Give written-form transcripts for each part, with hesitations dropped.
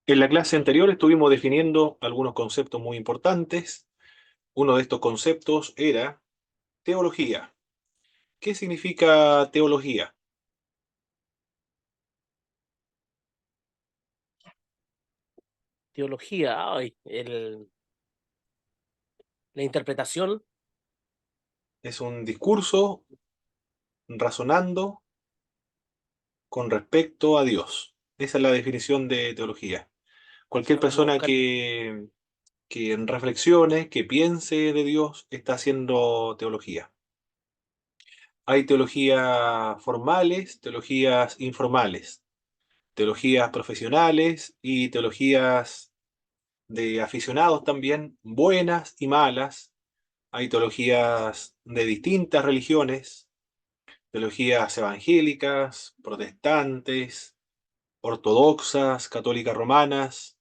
En la clase anterior estuvimos definiendo algunos conceptos muy importantes. Uno de estos conceptos era teología. ¿Qué significa teología? Teología, la interpretación, Es un discurso razonando con respecto a Dios. Esa es la definición de teología. Cualquier como persona buscar, que reflexione, que piense de Dios, está haciendo teología. Hay teologías formales, teologías informales, teologías profesionales y teologías de aficionados también, buenas y malas. Hay teologías de distintas religiones, teologías evangélicas, protestantes, ortodoxas, católicas romanas.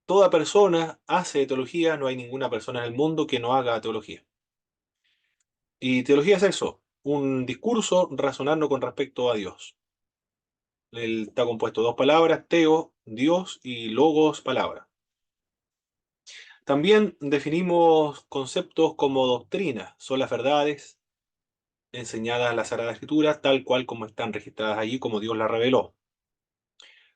Toda persona hace teología, no hay ninguna persona en el mundo que no haga teología. Y teología es eso, un discurso razonando con respecto a Dios. Él está compuesto de dos palabras, teo, Dios, y logos, palabra. También definimos conceptos como doctrina, son las verdades enseñadas en la Sagrada Escritura, tal cual como están registradas allí, como Dios las reveló.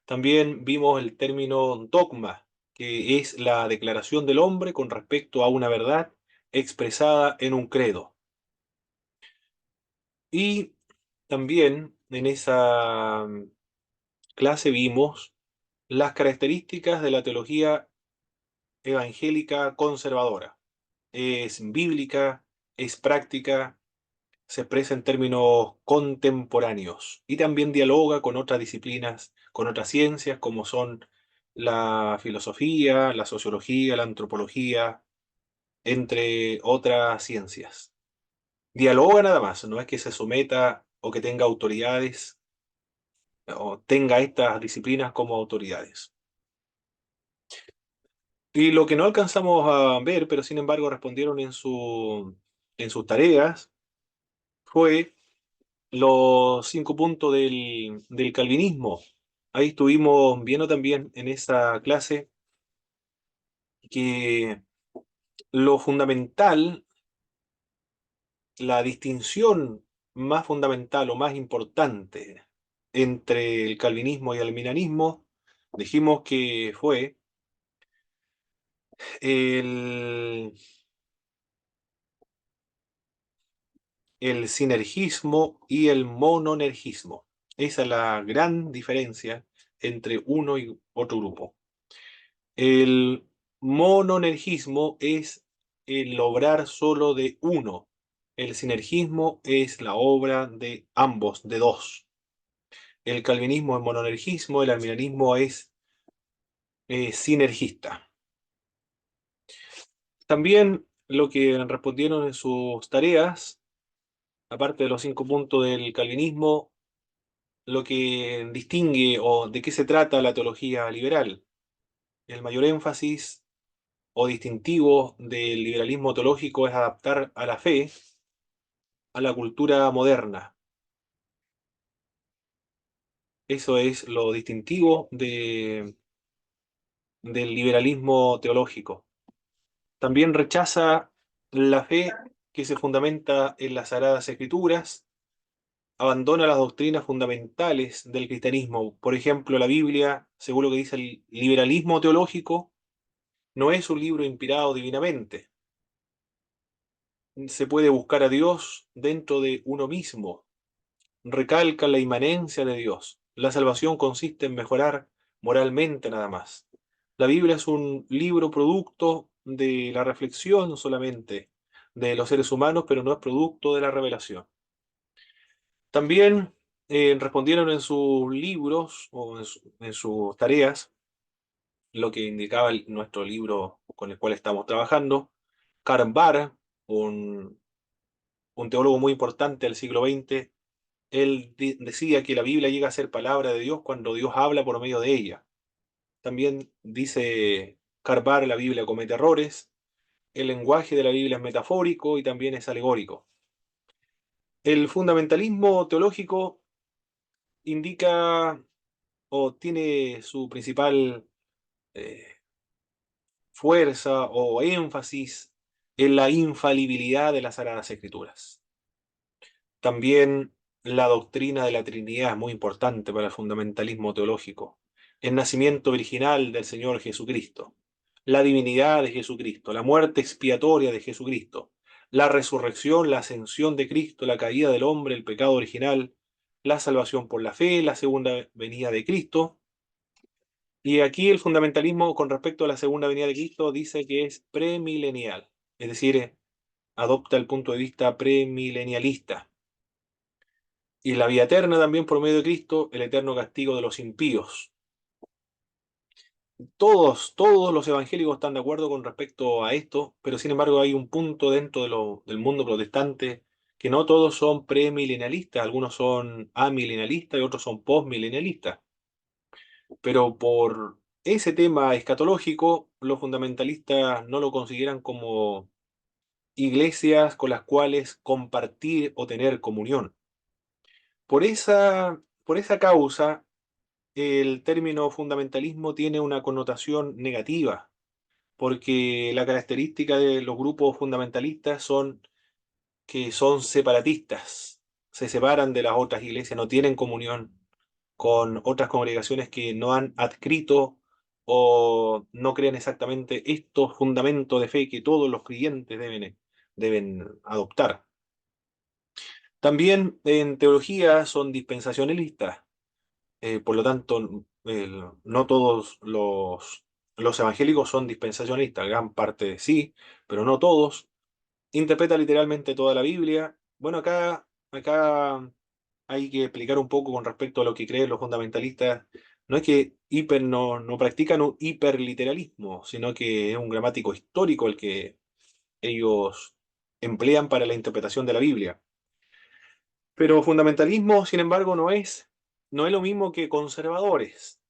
También vimos el término dogma, que es la declaración del hombre con respecto a una verdad expresada en un credo. Y también en esa clase vimos las características de la teología evangélica conservadora. Es bíblica, es práctica, se expresa en términos contemporáneos y también dialoga con otras disciplinas, con otras ciencias como son la filosofía, la sociología, la antropología, entre otras ciencias. Dialoga nada más, no es que se someta o que tenga autoridades o tenga estas disciplinas como autoridades. Y lo que no alcanzamos a ver, pero sin embargo respondieron en sus tareas, fue los 5 puntos del calvinismo. Ahí estuvimos viendo también en esa clase que lo fundamental, la distinción más fundamental o más importante entre el calvinismo y el arminianismo, dijimos que fue el, el sinergismo y el mononergismo. Esa es la gran diferencia entre uno y otro grupo. El mononergismo es el obrar solo de uno. El sinergismo es la obra de ambos, de dos. El calvinismo es mononergismo, el arminianismo es sinergista. También lo que respondieron en sus tareas, aparte de los 5 puntos del calvinismo, lo que distingue o de qué se trata la teología liberal. El mayor énfasis o distintivo del liberalismo teológico es adaptar a la fe a la cultura moderna. Eso es lo distintivo del liberalismo teológico. También rechaza la fe que se fundamenta en las Sagradas Escrituras, abandona las doctrinas fundamentales del cristianismo. Por ejemplo, la Biblia, según lo que dice el liberalismo teológico, no es un libro inspirado divinamente. Se puede buscar a Dios dentro de uno mismo. Recalca la inmanencia de Dios. La salvación consiste en mejorar moralmente nada más. La Biblia es un libro producto de la reflexión solamente de los seres humanos, pero no es producto de la revelación. También respondieron en sus libros o en sus tareas lo que indicaba nuestro libro con el cual estamos trabajando. Karl Barth, un, un teólogo muy importante del siglo XX, él decía que la Biblia llega a ser palabra de Dios cuando Dios habla por medio de ella. También dice Carbar, la Biblia comete errores, el lenguaje de la Biblia es metafórico y también es alegórico. El fundamentalismo teológico indica o tiene su principal eh, fuerza o énfasis en la infalibilidad de las Sagradas Escrituras. También la doctrina de la Trinidad es muy importante para el fundamentalismo teológico. El nacimiento virginal del Señor Jesucristo, la divinidad de Jesucristo, la muerte expiatoria de Jesucristo, la resurrección, la ascensión de Cristo, la caída del hombre, el pecado original, la salvación por la fe, la segunda venida de Cristo. Y aquí el fundamentalismo con respecto a la segunda venida de Cristo dice que es premilenial, es decir, adopta el punto de vista premilenialista. Y la vida eterna también por medio de Cristo, el eterno castigo de los impíos. Todos los evangélicos están de acuerdo con respecto a esto, pero sin embargo hay un punto dentro del mundo protestante que no todos son premilenialistas, algunos son amilenialistas y otros son postmilenialistas. Pero por ese tema escatológico, los fundamentalistas no lo consideran como iglesias con las cuales compartir o tener comunión. Por esa causa, el término fundamentalismo tiene una connotación negativa, porque la característica de los grupos fundamentalistas son que son separatistas, se separan de las otras iglesias, no tienen comunión con otras congregaciones que no han adscrito o no creen exactamente estos fundamentos de fe que todos los creyentes deben adoptar. También en teología son dispensacionalistas. Por lo tanto, no todos los evangélicos son dispensacionistas, gran parte sí, pero no todos. Interpreta literalmente toda la Biblia. Bueno, acá hay que explicar un poco con respecto a lo que creen los fundamentalistas. No es que no practican un hiperliteralismo, sino que es un gramático histórico el que ellos emplean para la interpretación de la Biblia. Pero fundamentalismo, sin embargo, no es lo mismo que conservadores.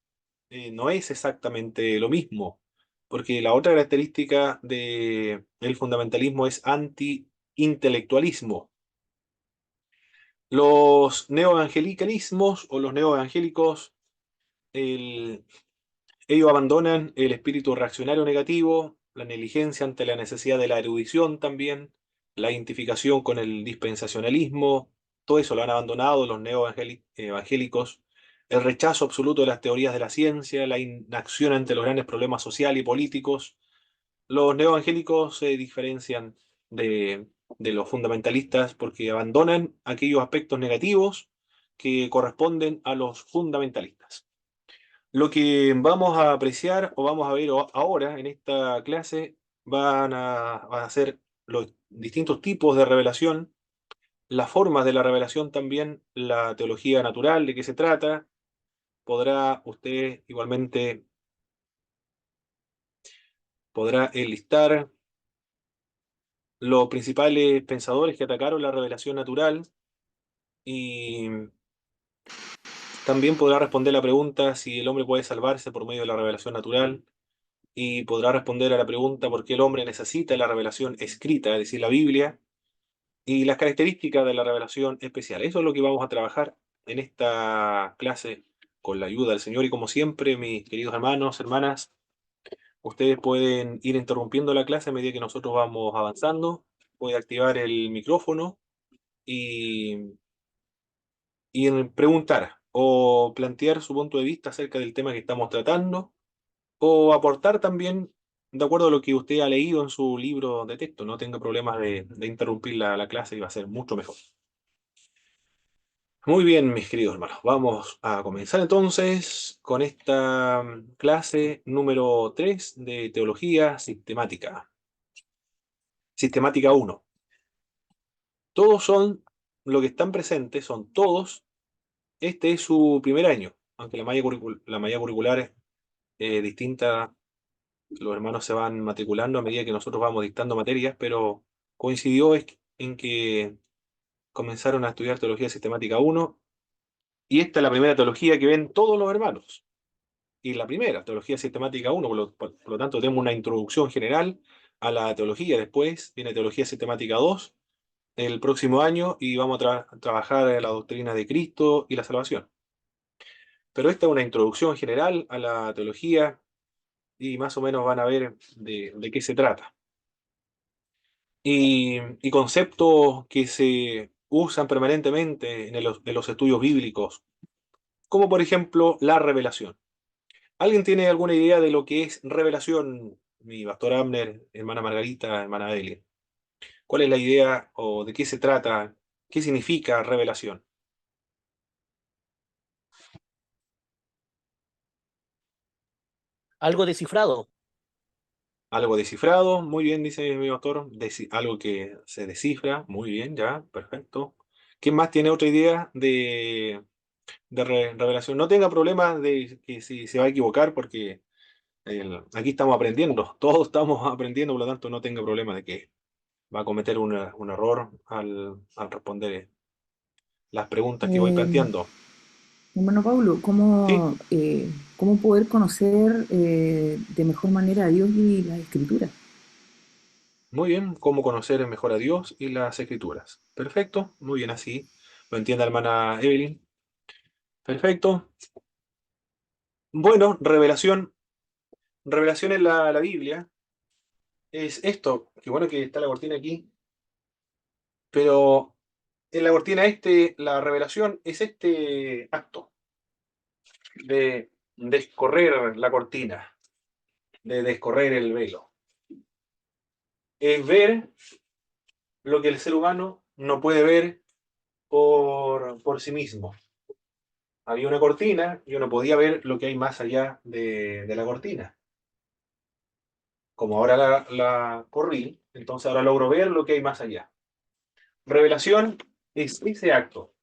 No es exactamente lo mismo, porque la otra característica del fundamentalismo es anti-intelectualismo. Los neoevangelicalismos o los neoevangélicos, el- ellos abandonan el espíritu reaccionario negativo, la negligencia ante la necesidad de la erudición también, la identificación con el dispensacionalismo, todo eso lo han abandonado los neoevangélicos, el rechazo absoluto de las teorías de la ciencia, la inacción ante los grandes problemas sociales y políticos. Los neoevangélicos se diferencian de, de los fundamentalistas porque abandonan aquellos aspectos negativos que corresponden a los fundamentalistas. Lo que vamos a apreciar o vamos a ver ahora en esta clase van a ser los distintos tipos de revelación, las formas de la revelación también, la teología natural, de qué se trata. Podrá usted igualmente podrá enlistar los principales pensadores que atacaron la revelación natural y también podrá responder la pregunta si el hombre puede salvarse por medio de la revelación natural y podrá responder a la pregunta por qué el hombre necesita la revelación escrita, es decir, la Biblia, y las características de la revelación especial. Eso es lo que vamos a trabajar en esta clase con la ayuda del Señor y como siempre, mis queridos hermanos, hermanas, ustedes pueden ir interrumpiendo la clase a medida que nosotros vamos avanzando, puede activar el micrófono y en preguntar o plantear su punto de vista acerca del tema que estamos tratando o aportar también de acuerdo a lo que usted ha leído en su libro de texto. No tenga problemas de interrumpir la clase y va a ser mucho mejor. Muy bien, mis queridos hermanos. Vamos a comenzar entonces con esta clase número 3 de Teología Sistemática. Sistemática uno. Todos son, lo que están presentes son todos. Este es su primer año, aunque la malla curricular es distinta. Los hermanos se van matriculando a medida que nosotros vamos dictando materias, pero coincidió en que comenzaron a estudiar Teología Sistemática uno y esta es la primera teología que ven todos los hermanos. Y la primera, Teología Sistemática uno por lo tanto tenemos una introducción general a la teología. Después viene Teología Sistemática 2 el próximo año y vamos a trabajar la doctrina de Cristo y la salvación. Pero esta es una introducción general a la teología y más o menos van a ver de qué se trata. Y conceptos que se usan permanentemente en los estudios bíblicos, como por ejemplo la revelación. ¿Alguien tiene alguna idea de lo que es revelación? Mi pastor Abner, hermana Margarita, hermana Evelyn. ¿Cuál es la idea o de qué se trata? ¿Qué significa revelación? Algo descifrado. Algo descifrado, muy bien, dice mi pastor. Algo que se descifra, muy bien, ya, perfecto. ¿Quién más tiene otra idea de revelación? No tenga problemas de que si se va a equivocar, porque aquí estamos aprendiendo, todos estamos aprendiendo, por lo tanto no tenga problema de que va a cometer un error al responder las preguntas que voy Eh, planteando. Hermano Pablo, Sí, ¿cómo poder conocer de mejor manera a Dios y las Escrituras? muy bien, cómo conocer mejor a Dios y las Escrituras. Perfecto, muy bien así. Lo entiende la hermana Evelyn. Perfecto. Bueno, revelación. Revelación en la Biblia es esto. Qué bueno que está la cortina aquí. Pero en la cortina la revelación es este acto de descorrer la cortina, de descorrer el velo. Es ver lo que el ser humano no puede ver por sí mismo. Había una cortina, yo no podía ver lo que hay más allá de la cortina. Como ahora la corrí, entonces ahora logro ver lo que hay más allá. Revelación es ese acto,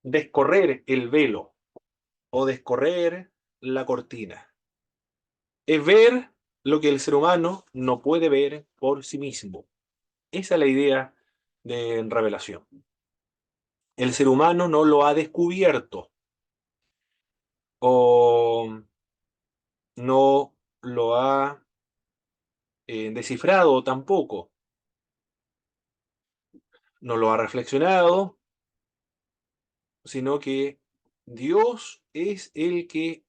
descorrer el velo o descorrer la cortina. Es ver lo que el ser humano no puede ver por sí mismo. Esa es la idea de revelación. El ser humano no lo ha descubierto o no lo ha descifrado tampoco, no lo ha reflexionado, sino que Dios es el que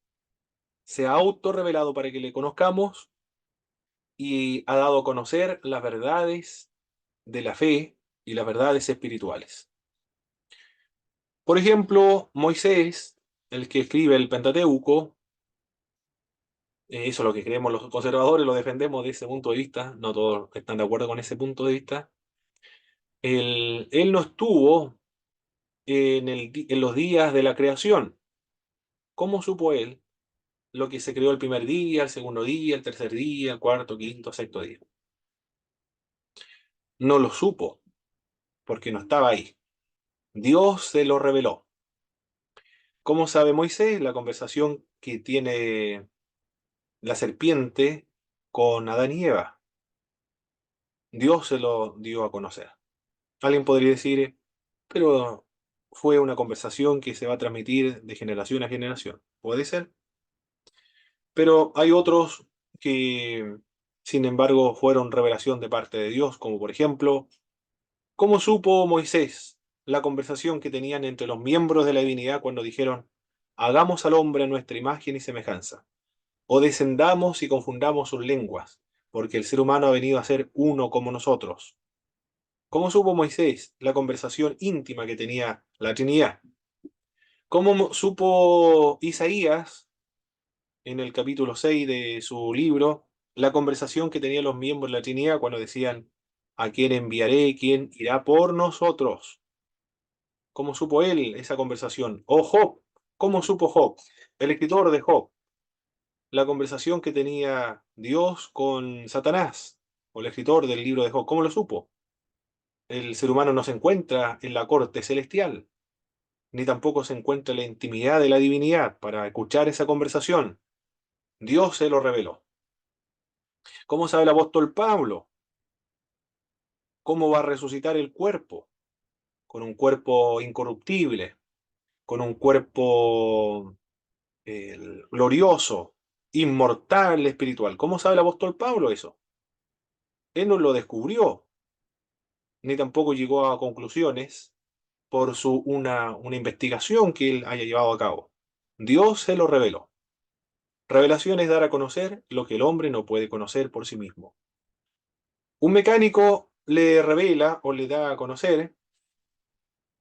se ha autorrevelado para que le conozcamos y ha dado a conocer las verdades de la fe y las verdades espirituales. Por ejemplo, Moisés, el que escribe el Pentateuco, eso es lo que creemos los conservadores, lo defendemos de ese punto de vista, no todos están de acuerdo con ese punto de vista. Él no estuvo en los días de la creación. ¿Cómo supo él lo que se creó el primer día, el segundo día, el tercer día, el cuarto, quinto, sexto día? No lo supo, porque no estaba ahí. Dios se lo reveló. ¿Cómo sabe Moisés? La conversación que tiene la serpiente con Adán y Eva. Dios se lo dio a conocer. Alguien podría decir, pero fue una conversación que se va a transmitir de generación a generación. Puede ser, pero hay otros que, sin embargo, fueron revelación de parte de Dios, como por ejemplo, ¿cómo supo Moisés la conversación que tenían entre los miembros de la divinidad cuando dijeron, hagamos al hombre a nuestra imagen y semejanza, o descendamos y confundamos sus lenguas, porque el ser humano ha venido a ser uno como nosotros? ¿Cómo supo Moisés la conversación íntima que tenía la Trinidad? ¿Cómo supo Isaías, en el capítulo 6 de su libro, la conversación que tenían los miembros de la Trinidad cuando decían, ¿a quién enviaré? ¿Quién irá por nosotros? ¿Cómo supo él esa conversación? O Job, ¿cómo supo Job? El escritor de Job, la conversación que tenía Dios con Satanás, o el escritor del libro de Job, ¿cómo lo supo? El ser humano no se encuentra en la corte celestial, ni tampoco se encuentra en la intimidad de la divinidad para escuchar esa conversación. Dios se lo reveló. ¿Cómo sabe el apóstol Pablo? ¿Cómo va a resucitar el cuerpo? Con un cuerpo incorruptible, con un cuerpo glorioso, inmortal, espiritual. ¿Cómo sabe el apóstol Pablo eso? Él no lo descubrió, ni tampoco llegó a conclusiones por una investigación que él haya llevado a cabo. Dios se lo reveló. Revelación es dar a conocer lo que el hombre no puede conocer por sí mismo. Un mecánico le revela o le da a conocer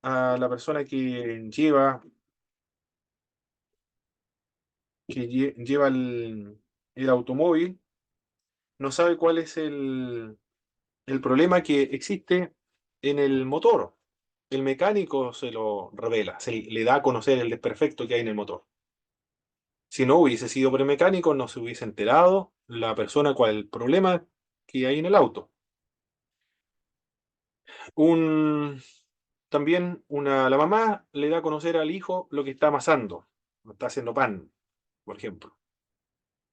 a la persona que lleva el automóvil, no sabe cuál es el problema que existe en el motor. El mecánico se lo revela, le da a conocer el desperfecto que hay en el motor. Si no hubiese sido por el mecánico, no se hubiese enterado la persona cuál es el problema que hay en el auto. Un, la mamá le da a conocer al hijo lo que está amasando, está haciendo pan, por ejemplo,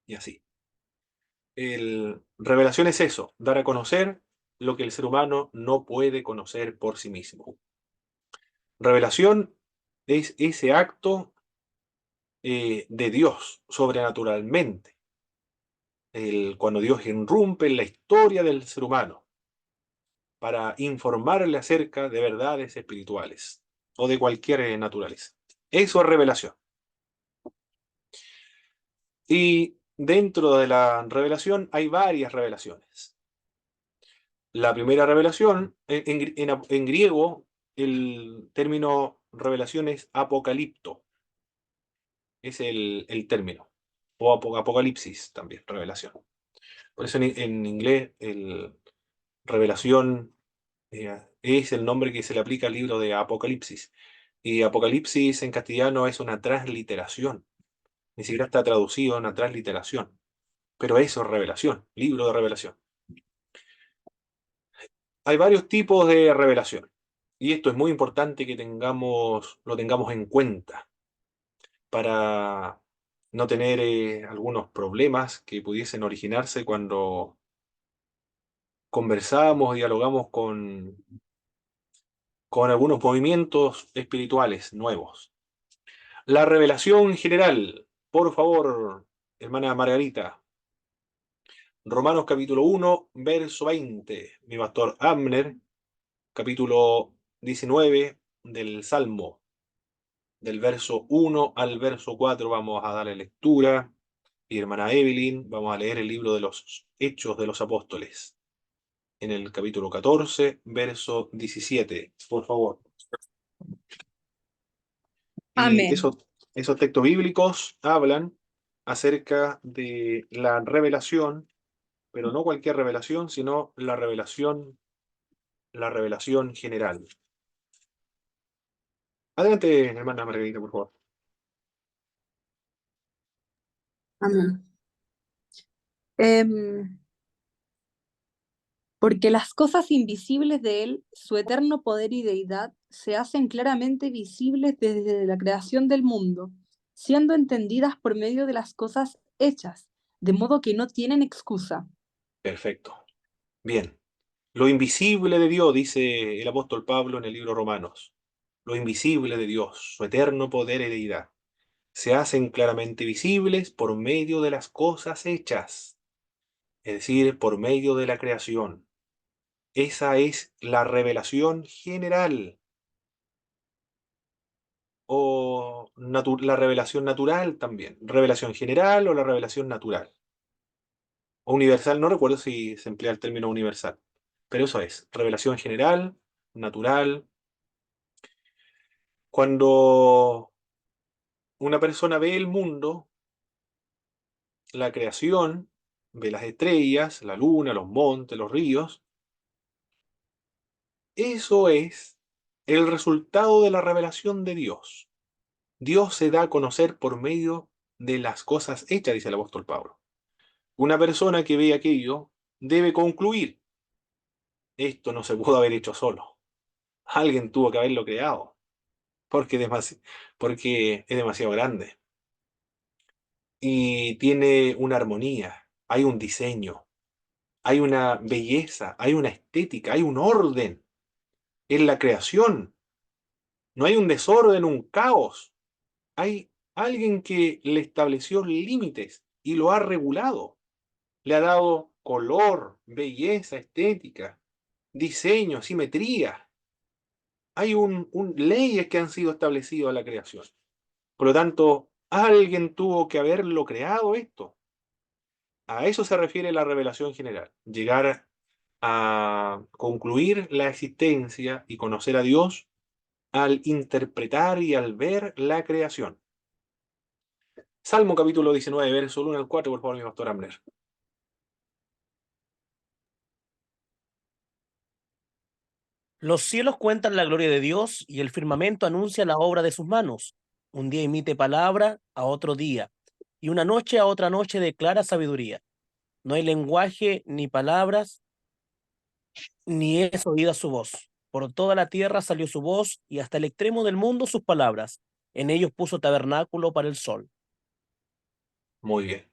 y así. Revelación es eso, dar a conocer lo que el ser humano no puede conocer por sí mismo. Revelación es ese acto de Dios sobrenaturalmente, cuando Dios irrumpe en la historia del ser humano para informarle acerca de verdades espirituales o de cualquier naturaleza. Eso es revelación. Y dentro de la revelación hay varias revelaciones. La primera revelación, en griego, el término revelación es apocalipto, es el término, o apocalipsis también, revelación. Por eso en inglés, revelación es el nombre que se le aplica al libro de Apocalipsis. Y Apocalipsis en castellano es una transliteración, ni siquiera está traducido, una transliteración. Pero eso es revelación, libro de revelación. Hay varios tipos de revelación. Y esto es muy importante que lo tengamos en cuenta para no tener algunos problemas que pudiesen originarse cuando conversamos, dialogamos con algunos movimientos espirituales nuevos. La revelación general, por favor, hermana Margarita. Romanos capítulo 1, verso 20. Mi pastor Abner, capítulo 19 del Salmo. Del verso 1 al verso 4 vamos a darle lectura. Y hermana Evelyn, vamos a leer el libro de los Hechos de los Apóstoles. En el capítulo 14, verso 17. Por favor. Y Amén. esos textos bíblicos hablan acerca de la revelación, pero no cualquier revelación, sino la revelación general. Adelante, hermana Margarita, por favor. Amén. Porque las cosas invisibles de Él, su eterno poder y deidad, se hacen claramente visibles desde la creación del mundo, siendo entendidas por medio de las cosas hechas, de modo que no tienen excusa. Perfecto. Bien. Lo invisible de Dios, dice el apóstol Pablo en el libro Romanos. Lo invisible de Dios, su eterno poder y deidad, se hacen claramente visibles por medio de las cosas hechas, es decir, por medio de la creación. Esa es la revelación general o la revelación natural también. Revelación general o la revelación natural. O universal, no recuerdo si se emplea el término universal, pero eso es, revelación general, natural. Cuando una persona ve el mundo, la creación, ve las estrellas, la luna, los montes, los ríos, eso es el resultado de la revelación de Dios. Dios se da a conocer por medio de las cosas hechas, dice el apóstol Pablo. Una persona que ve aquello debe concluir, esto no se pudo haber hecho solo. Alguien tuvo que haberlo creado, porque es demasiado grande. Y tiene una armonía, hay un diseño, hay una belleza, hay una estética, hay un orden en la creación. No hay un desorden, un caos. Hay alguien que le estableció límites y lo ha regulado. Le ha dado color, belleza, estética, diseño, simetría. Hay leyes que han sido establecidas a la creación. Por lo tanto, Alguien tuvo que haberlo creado esto. A eso se refiere la revelación general. Llegar a concluir la existencia y conocer a Dios al interpretar y al ver la creación. Salmo capítulo 19, verso 1 al 4, por favor, mi pastor Amner. Los cielos cuentan la gloria de Dios y el firmamento anuncia la obra de sus manos. Un día emite palabra a otro día, y una noche a otra noche declara sabiduría. No hay lenguaje ni palabras, ni es oída su voz. Por toda la tierra salió su voz, y hasta el extremo del mundo sus palabras. En ellos puso tabernáculo para el sol. Muy bien.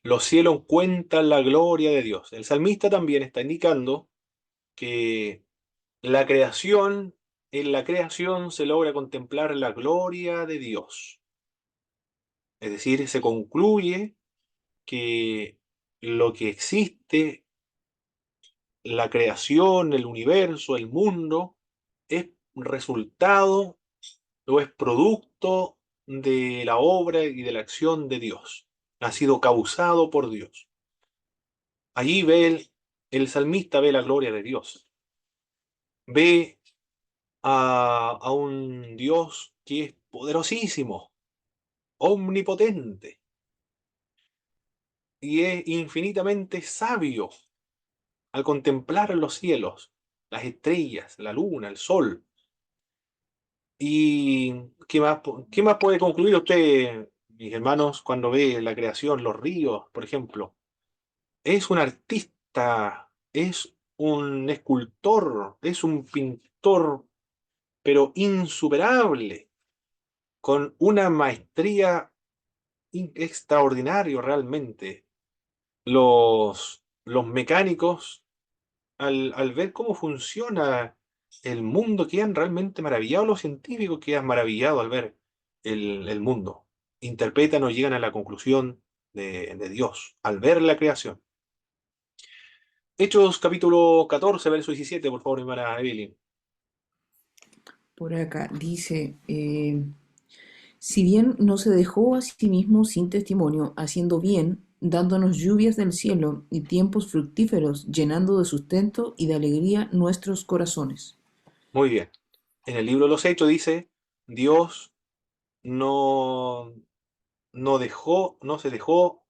Los cielos cuentan la gloria de Dios. El salmista también está indicando que la creación, en la creación se logra contemplar la gloria de Dios. Es decir, se concluye que lo que existe, la creación, el universo, el mundo, es resultado o es producto de la obra y de la acción de Dios. Ha sido causado por Dios. Allí ve el salmista ve la gloria de Dios. Ve a un Dios que es poderosísimo, omnipotente y es infinitamente sabio al contemplar los cielos, las estrellas, la luna, el sol. ¿Y qué más puede concluir usted, mis hermanos, cuando ve la creación, los ríos, por ejemplo? Es un artista, es un escultor, es un pintor, pero insuperable, con una maestría extraordinaria realmente. Los mecánicos, al ver cómo funciona el mundo, quedan realmente maravillados, los científicos quedan maravillados al ver el mundo. Interpretan o llegan a la conclusión de Dios al ver la creación. Hechos capítulo 14, verso 17, por favor, hermana Evelyn. Por acá dice, si bien no se dejó a sí mismo sin testimonio, haciendo bien, dándonos lluvias del cielo y tiempos fructíferos, llenando de sustento y de alegría nuestros corazones. Muy bien. En el libro de los Hechos dice, Dios no, no se dejó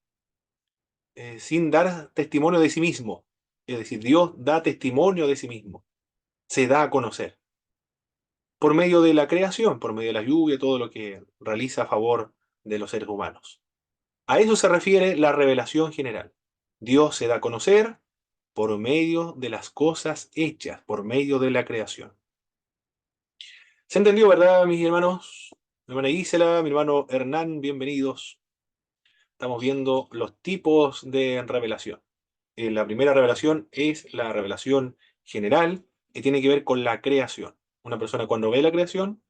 sin dar testimonio de sí mismo. Es decir, Dios da testimonio de sí mismo, se da a conocer por medio de la creación, por medio de la lluvia, todo lo que realiza a favor de los seres humanos. A eso se refiere la revelación general. Dios se da a conocer por medio de las cosas hechas, por medio de la creación. ¿Se entendió, verdad, mis hermanos? Mi hermana Gisela, mi hermano Hernán, bienvenidos. Estamos viendo los tipos de revelación. La primera revelación es la revelación general, que tiene que ver con la creación. Una persona cuando ve la creación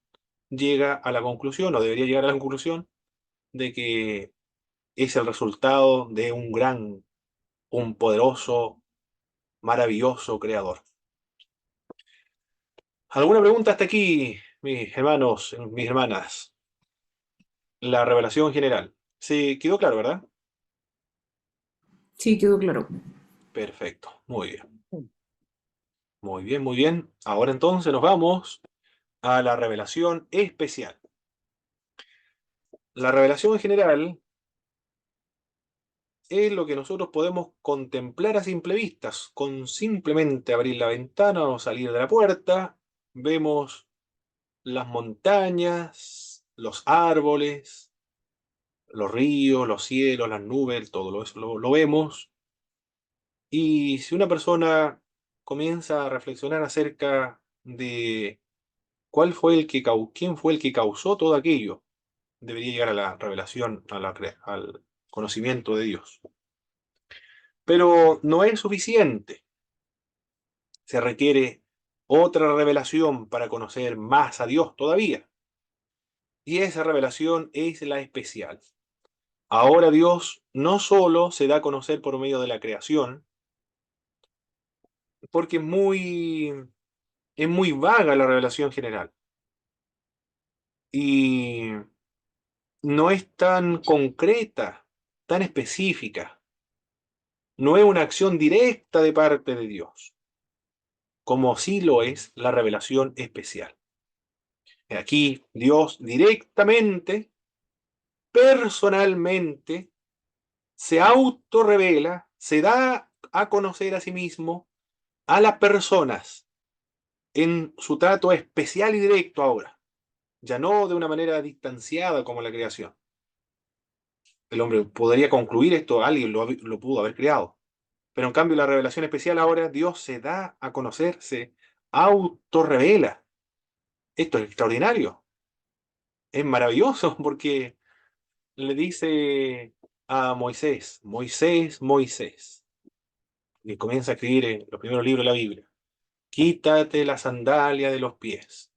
llega a la conclusión, o debería llegar a la conclusión, de que es el resultado de un poderoso, maravilloso creador. ¿Alguna pregunta hasta aquí, mis hermanos, mis hermanas? La revelación general. ¿Se quedó claro, verdad? Sí, quedó claro. Perfecto, muy bien. Muy bien, muy bien. Ahora entonces nos vamos a la revelación especial. La revelación general es lo que nosotros podemos contemplar a simple vista. Con simplemente abrir la ventana o salir de la puerta, vemos las montañas, los árboles, los ríos, los cielos, las nubes, todo eso lo vemos. Y si una persona comienza a reflexionar acerca de quién fue el que causó todo aquello, debería llegar a la revelación, al conocimiento de Dios. Pero no es suficiente. Se requiere otra revelación para conocer más a Dios todavía. Y esa revelación es la especial. Ahora Dios no solo se da a conocer por medio de la creación, porque es muy vaga la revelación general. Y no es tan concreta, tan específica. No es una acción directa de parte de Dios, como sí lo es la revelación especial. Aquí Dios directamente, personalmente, se autorrevela, se da a conocer a sí mismo a las personas en su trato especial y directo ahora, ya no de una manera distanciada como la creación. El hombre podría concluir esto, alguien lo pudo haber creado. Pero en cambio la revelación especial ahora, Dios se da a conocer, se autorrevela. Esto es extraordinario, es maravilloso porque le dice a Moisés, Moisés, Moisés, y comienza a escribir en los primeros libros de la Biblia, quítate la sandalia de los pies,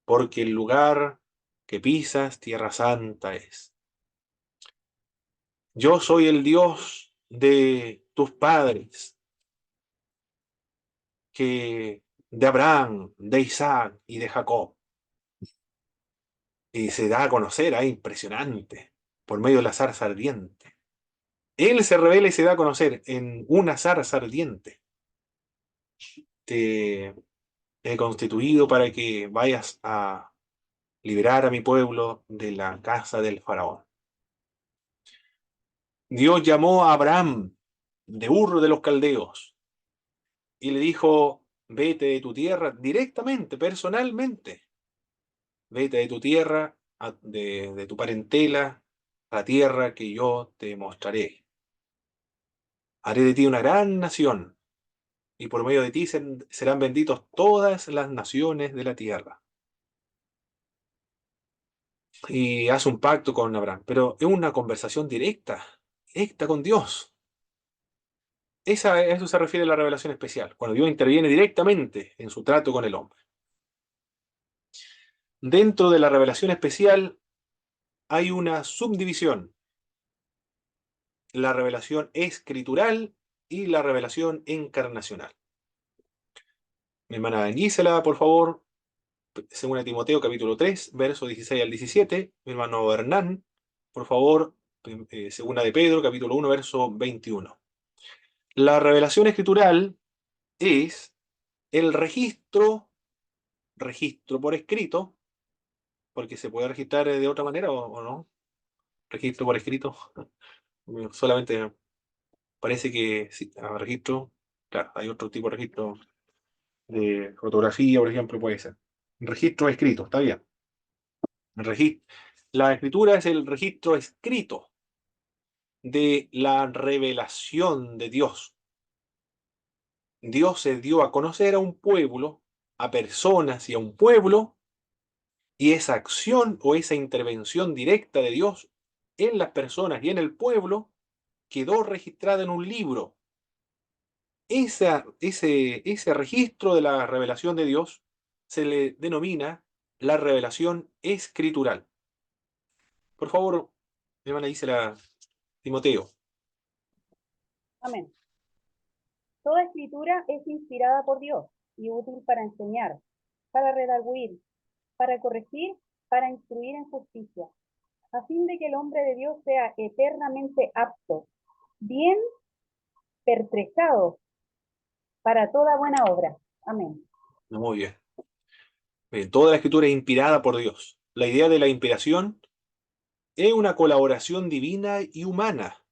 porque el lugar que pisas, tierra santa es. Yo soy el Dios de tus padres, que de Abraham, de Isaac y de Jacob. Y se da a conocer, impresionante, por medio de la zarza ardiente. Él se revela y se da a conocer en una zarza ardiente. Te he constituido para que vayas a liberar a mi pueblo de la casa del faraón. Dios llamó a Abraham de Ur de los Caldeos y le dijo, vete de tu tierra directamente, personalmente. Vete de tu tierra, de tu parentela, a la tierra que yo te mostraré. Haré de ti una gran nación, y por medio de ti serán benditos todas las naciones de la tierra. Y hace un pacto con Abraham, pero es una conversación directa, directa con Dios. A eso se refiere la revelación especial, cuando Dios interviene directamente en su trato con el hombre. Dentro de la revelación especial hay una subdivisión, la revelación escritural y la revelación encarnacional. Mi hermana Gisela, por favor, según a Timoteo capítulo 3, versos 16 al 17. Mi hermano Hernán, por favor, segunda de Pedro capítulo 1, verso 21. La revelación escritural es el registro por escrito, porque se puede registrar de otra manera o no. Registro por escrito, solamente parece que sí, registro, claro, hay otro tipo de registro de fotografía, por ejemplo, puede ser. Registro escrito, está bien. La escritura es el registro escrito de la revelación de Dios. Dios se dio a conocer a un pueblo, a personas y a un pueblo, y esa acción o esa intervención directa de Dios en las personas y en el pueblo quedó registrada en un libro. Ese registro de la revelación de Dios se le denomina la revelación escritural. Por favor, mi hermana Gisela, Timoteo. Amén. Toda escritura es inspirada por Dios y útil para enseñar, para redarguir, para corregir, para instruir en justicia, a fin de que el hombre de Dios sea eternamente apto, bien pertrechado para toda buena obra. Amén. Muy bien. Toda la escritura es inspirada por Dios. La idea de la inspiración es una colaboración divina y humana.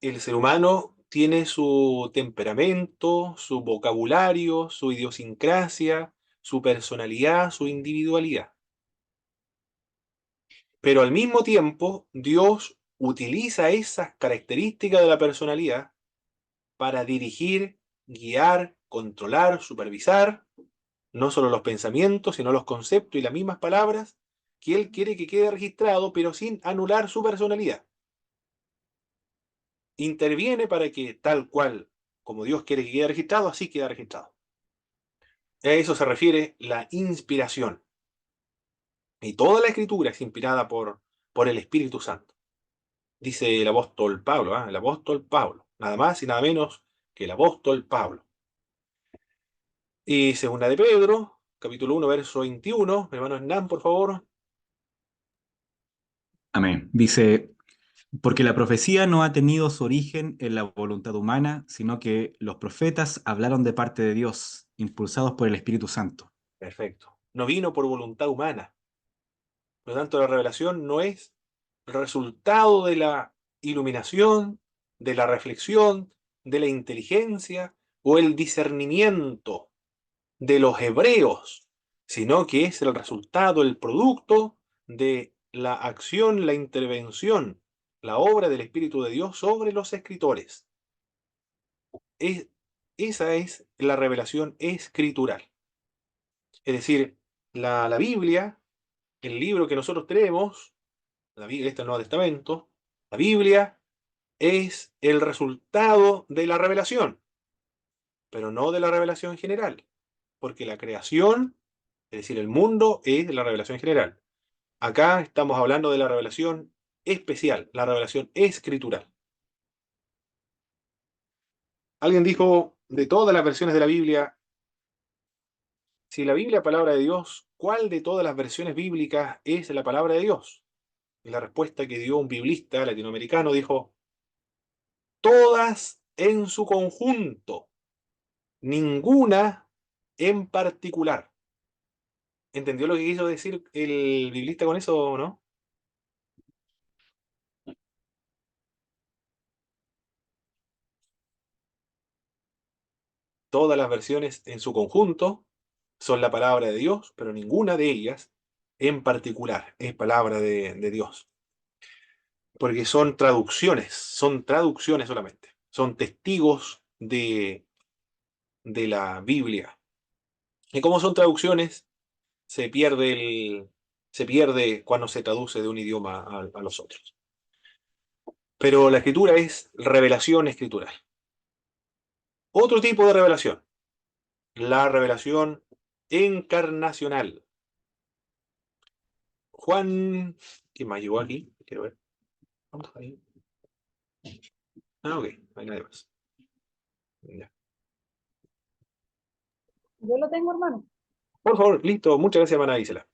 El ser humano tiene su temperamento, su vocabulario, su idiosincrasia, su personalidad, su individualidad. Pero al mismo tiempo, Dios utiliza esas características de la personalidad para dirigir, guiar, controlar, supervisar, no solo los pensamientos, sino los conceptos y las mismas palabras que Él quiere que quede registrado, pero sin anular su personalidad. Interviene para que tal cual como Dios quiere que quede registrado, así queda registrado. A eso se refiere la inspiración. Y toda la escritura es inspirada por el Espíritu Santo. Dice el apóstol Pablo, el apóstol Pablo, nada más y nada menos que el apóstol Pablo. Y segunda de Pedro, capítulo 1, verso 21, mi hermano Hernán, por favor. Amén. Dice, porque la profecía no ha tenido su origen en la voluntad humana, sino que los profetas hablaron de parte de Dios, impulsados por el Espíritu Santo. Perfecto. No vino por voluntad humana. Por lo tanto, la revelación no es el resultado de la iluminación, de la reflexión, de la inteligencia o el discernimiento de los hebreos, sino que es el resultado, el producto de la acción, la intervención, la obra del Espíritu de Dios sobre los escritores. Es, esa es la revelación escritural. Es decir, la Biblia, el libro que nosotros tenemos, la Biblia, este es el Nuevo Testamento, la Biblia es el resultado de la revelación, pero no de la revelación general, porque la creación, es decir, el mundo, es la revelación general. Acá estamos hablando de la revelación especial, la revelación escritural. Alguien dijo, de todas las versiones de la Biblia, si la Biblia es palabra de Dios, ¿cuál de todas las versiones bíblicas es la palabra de Dios? Y la respuesta que dio un biblista latinoamericano dijo, todas en su conjunto, ninguna en particular. ¿Entendió lo que quiso decir el biblista con eso o no? Todas las versiones en su conjunto son la palabra de Dios, pero ninguna de ellas en particular es palabra de Dios. Porque son traducciones solamente. Son testigos de la Biblia. Y como son traducciones, se pierde cuando se traduce de un idioma a los otros. Pero la escritura es revelación escritural. Otro tipo de revelación, la revelación encarnacional. Juan, ¿quién más llegó aquí? Quiero ver. ¿Cuántos hay? Ah, ok, no hay nadie más. Ya. Yo lo tengo, hermano. Por favor, listo. Muchas gracias, hermana Isela.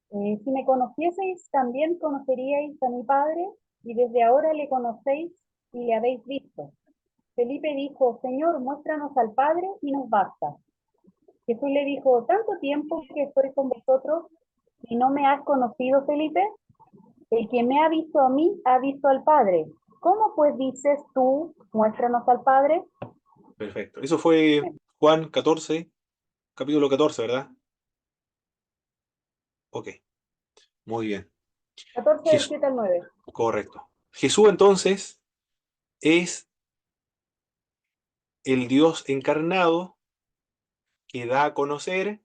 Si me conocieseis, también conoceríais a mi Padre, y desde ahora le conocéis y le habéis visto. Felipe dijo, Señor, muéstranos al Padre y nos basta. Jesús le dijo, ¿tanto tiempo que estoy con vosotros y no me has conocido, Felipe? El que me ha visto a mí, ha visto al Padre. ¿Cómo pues dices tú, muéstranos al Padre? Perfecto. Eso fue Juan 14, capítulo 14, ¿verdad? Ok, muy bien. 14 del Jesús, 7 al 9. correcto. Jesús entonces es el Dios encarnado que da a conocer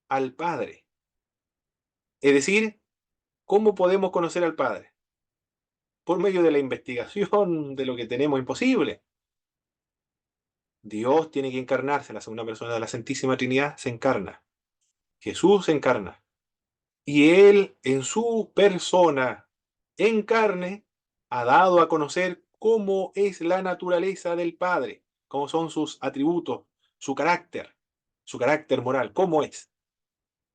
al Padre. Es decir, ¿cómo podemos conocer al Padre? Por medio de la investigación de lo que tenemos imposible. Dios tiene que encarnarse, la segunda persona de la Santísima Trinidad se encarna. Jesús se encarna. Y Él, en su persona, en carne, ha dado a conocer cómo es la naturaleza del Padre, cómo son sus atributos, su carácter moral, cómo es.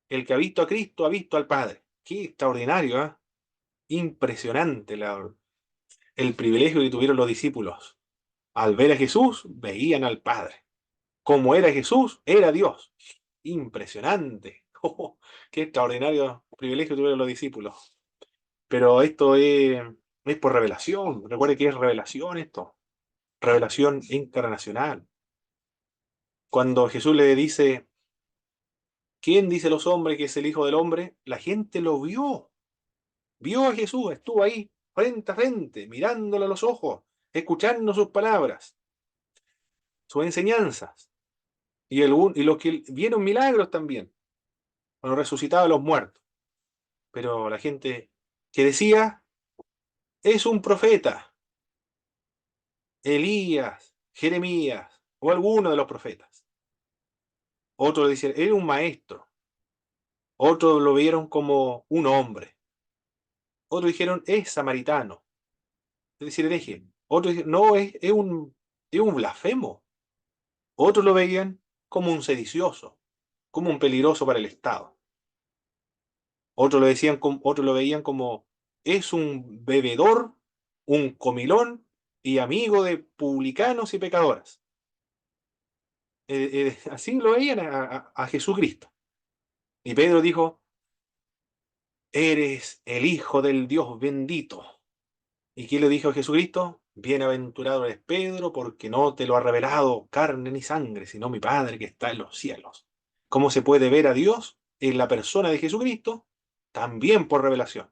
El que ha visto a Cristo ha visto al Padre. Qué extraordinario, ¿eh? Impresionante el privilegio que tuvieron los discípulos. Al ver a Jesús, veían al Padre. Como era Jesús, era Dios. Impresionante. Oh, qué extraordinario privilegio tuvieron los discípulos. Pero esto es por revelación. Recuerde que es revelación esto. Revelación encarnacional. Cuando Jesús le dice, ¿quién dice los hombres que es el Hijo del Hombre? La gente lo vio. Vio a Jesús, estuvo ahí, frente a frente, mirándolo a los ojos, escuchando sus palabras, sus enseñanzas. Y los que vieron milagros también, cuando resucitaba a los muertos. Pero la gente que decía, es un profeta, Elías, Jeremías, o alguno de los profetas. Otros decían, era un maestro. Otros lo vieron como un hombre. Otros dijeron, es samaritano, es decir, hereje. Otros dijeron, no, es un blasfemo. Otros lo veían como un sedicioso, como un peligroso para el Estado. Otros lo decían, otros lo veían como es un bebedor, un comilón y amigo de publicanos y pecadoras. Así lo veían a Jesucristo. Y Pedro dijo, eres el Hijo del Dios bendito. ¿Y qué le dijo a Jesucristo? Bienaventurado eres Pedro, porque no te lo ha revelado carne ni sangre, sino mi Padre que está en los cielos. ¿Cómo se puede ver a Dios en la persona de Jesucristo? También por revelación.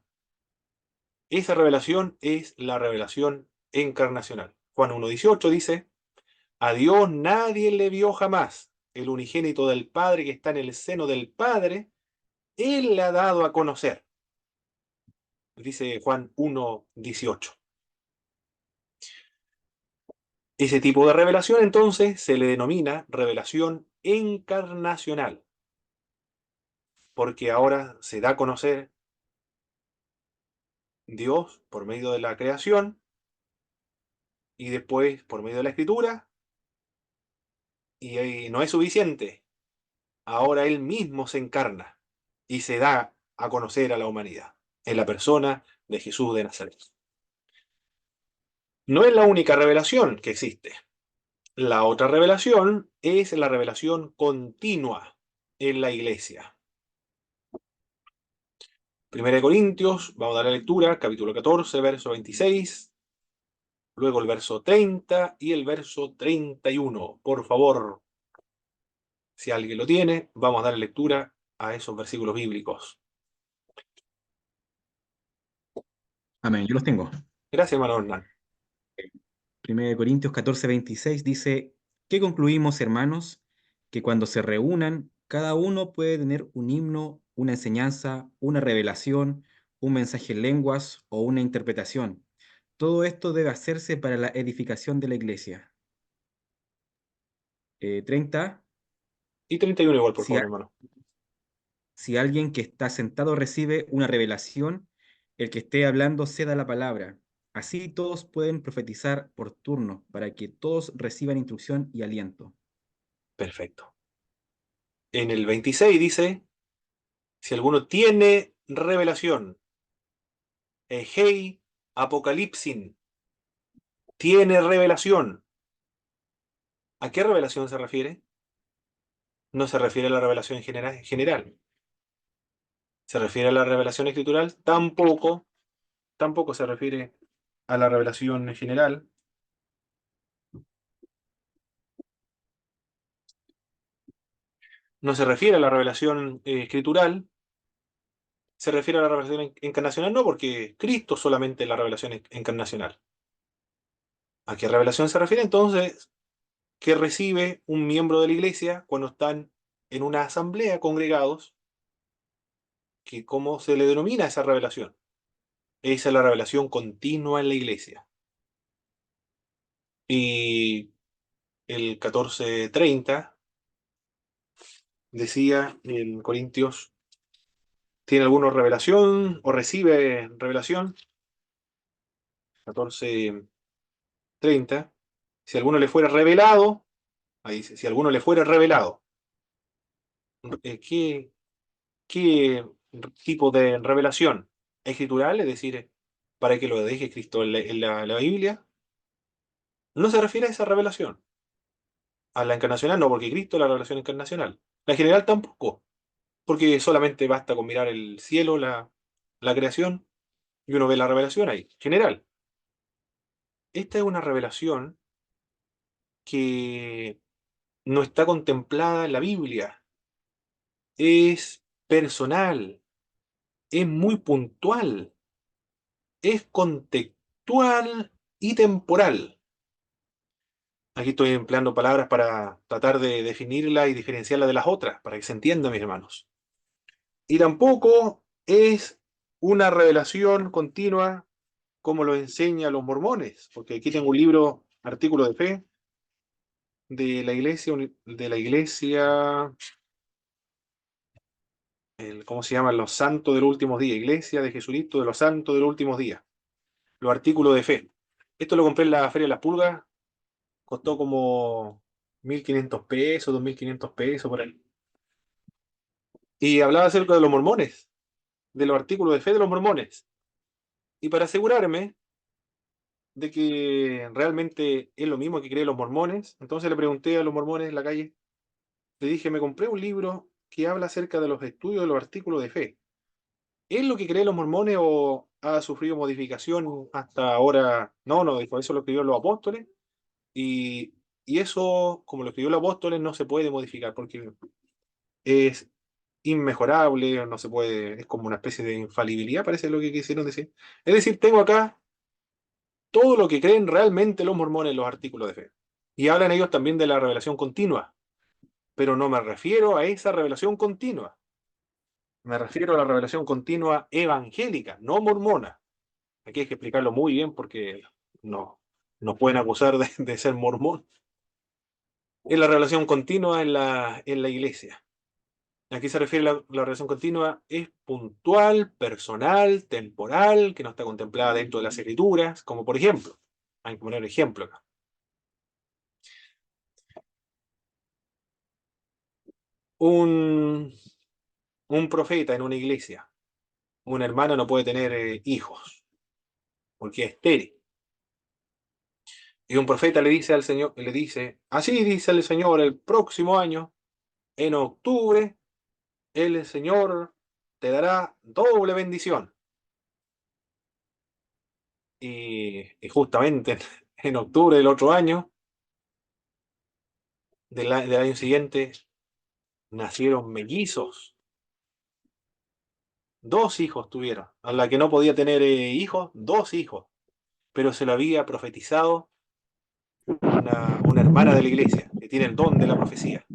Esa revelación es la revelación encarnacional. Juan 1:18 dice, a Dios nadie le vio jamás. El unigénito del Padre que está en el seno del Padre, Él le ha dado a conocer. Dice Juan 1:18. Ese tipo de revelación entonces se le denomina revelación encarnacional, porque ahora se da a conocer Dios por medio de la creación y después por medio de la escritura, y ahí no es suficiente. Ahora Él mismo se encarna y se da a conocer a la humanidad en la persona de Jesús de Nazaret. No es la única revelación que existe. La otra revelación es la revelación continua en la iglesia. Primera de Corintios, vamos a dar la lectura, capítulo 14, verso 26, luego el verso 30 y el verso 31. Por favor, si alguien lo tiene, vamos a dar lectura a esos versículos bíblicos. Amén, yo los tengo. Gracias, hermano Hernán. 1 Corintios 14, 26 dice, ¿qué concluimos, hermanos? Que cuando se reúnan, cada uno puede tener un himno, una enseñanza, una revelación, un mensaje en lenguas o una interpretación. Todo esto debe hacerse para la edificación de la iglesia. 30, Y 31 igual, por si, favor, hermano. si alguien que está sentado recibe una revelación, el que esté hablando ceda la palabra. Así todos pueden profetizar por turno, para que todos reciban instrucción y aliento. Perfecto. En el 26 dice, si alguno tiene revelación, Egei Apocalipsin, tiene revelación. ¿A qué revelación se refiere? No se refiere a la revelación general. ¿Se refiere a la revelación escritural? Tampoco se refiere a la revelación general. No se refiere a la revelación escritural. Se refiere a la revelación encarnacional, no, porque Cristo solamente es la revelación encarnacional. ¿A qué revelación se refiere entonces? Que recibe un miembro de la iglesia cuando están en una asamblea congregados, que ¿cómo se le denomina esa revelación? Esa es la revelación continua en la iglesia. Y el 14:30 decía en Corintios, ¿tiene alguna revelación o recibe revelación? 14:30, si alguno le fuera revelado, ahí dice, si alguno le fuera revelado, ¿qué, qué tipo de revelación? ¿Escritural? Es decir, para que lo deje Cristo en la Biblia. No se refiere a esa revelación. A la encarnacional no, porque Cristo es la revelación encarnacional. La general tampoco, porque solamente basta con mirar el cielo, la creación, y uno ve la revelación ahí, general. Esta es una revelación que no está contemplada en la Biblia. Es personal, es muy puntual, es contextual y temporal. Aquí estoy empleando palabras para tratar de definirla y diferenciarla de las otras, para que se entienda, mis hermanos. Y tampoco es una revelación continua como lo enseñan los mormones, porque aquí tengo un libro, artículo de fe, de la iglesia, ¿cómo se llaman? Los santos de los últimos días, Iglesia de Jesucristo de los santos de los últimos días, los artículos de fe. Esto lo compré en la Feria de las Pulgas, costó como 1.500 pesos, 2.500 pesos por ahí. Y hablaba acerca de los mormones. de los artículos de fe de los mormones. Y para asegurarme de que realmente es lo mismo que creen los mormones, entonces le pregunté a los mormones en la calle, le dije, me compré un libro que habla acerca de los estudios de los artículos de fe. ¿Es lo que creen los mormones o ha sufrido modificación hasta ahora? No, no, dijo, eso lo escribieron los apóstoles y, y eso, como lo escribió los apóstoles, no se puede modificar porque es inmejorable, no se puede, es como una especie de infalibilidad, parece lo que quisieron decir. Es decir, tengo acá todo lo que creen realmente los mormones en los artículos de fe. Y hablan ellos también de la revelación continua, pero no me refiero a esa revelación continua. Me refiero a la revelación continua evangélica, no mormona. Aquí hay que explicarlo muy bien porque no nos pueden acusar de ser mormón. Es la revelación continua en la iglesia. ¿A qué se refiere la revelación continua? Es puntual, personal, temporal, que no está contemplada dentro de las escrituras, como por ejemplo, hay que poner ejemplo acá. Un profeta en una iglesia, una hermana no puede tener hijos, porque es estéril. Y un profeta le dice al Señor, le dice, así dice el Señor, el próximo año, en octubre, el Señor te dará doble bendición. Y justamente en octubre del otro año, del año siguiente, nacieron mellizos. 2 hijos tuvieron. A la que no podía tener hijos, 2 hijos. Pero se lo había profetizado una hermana de la iglesia, que tiene el don de la profecía.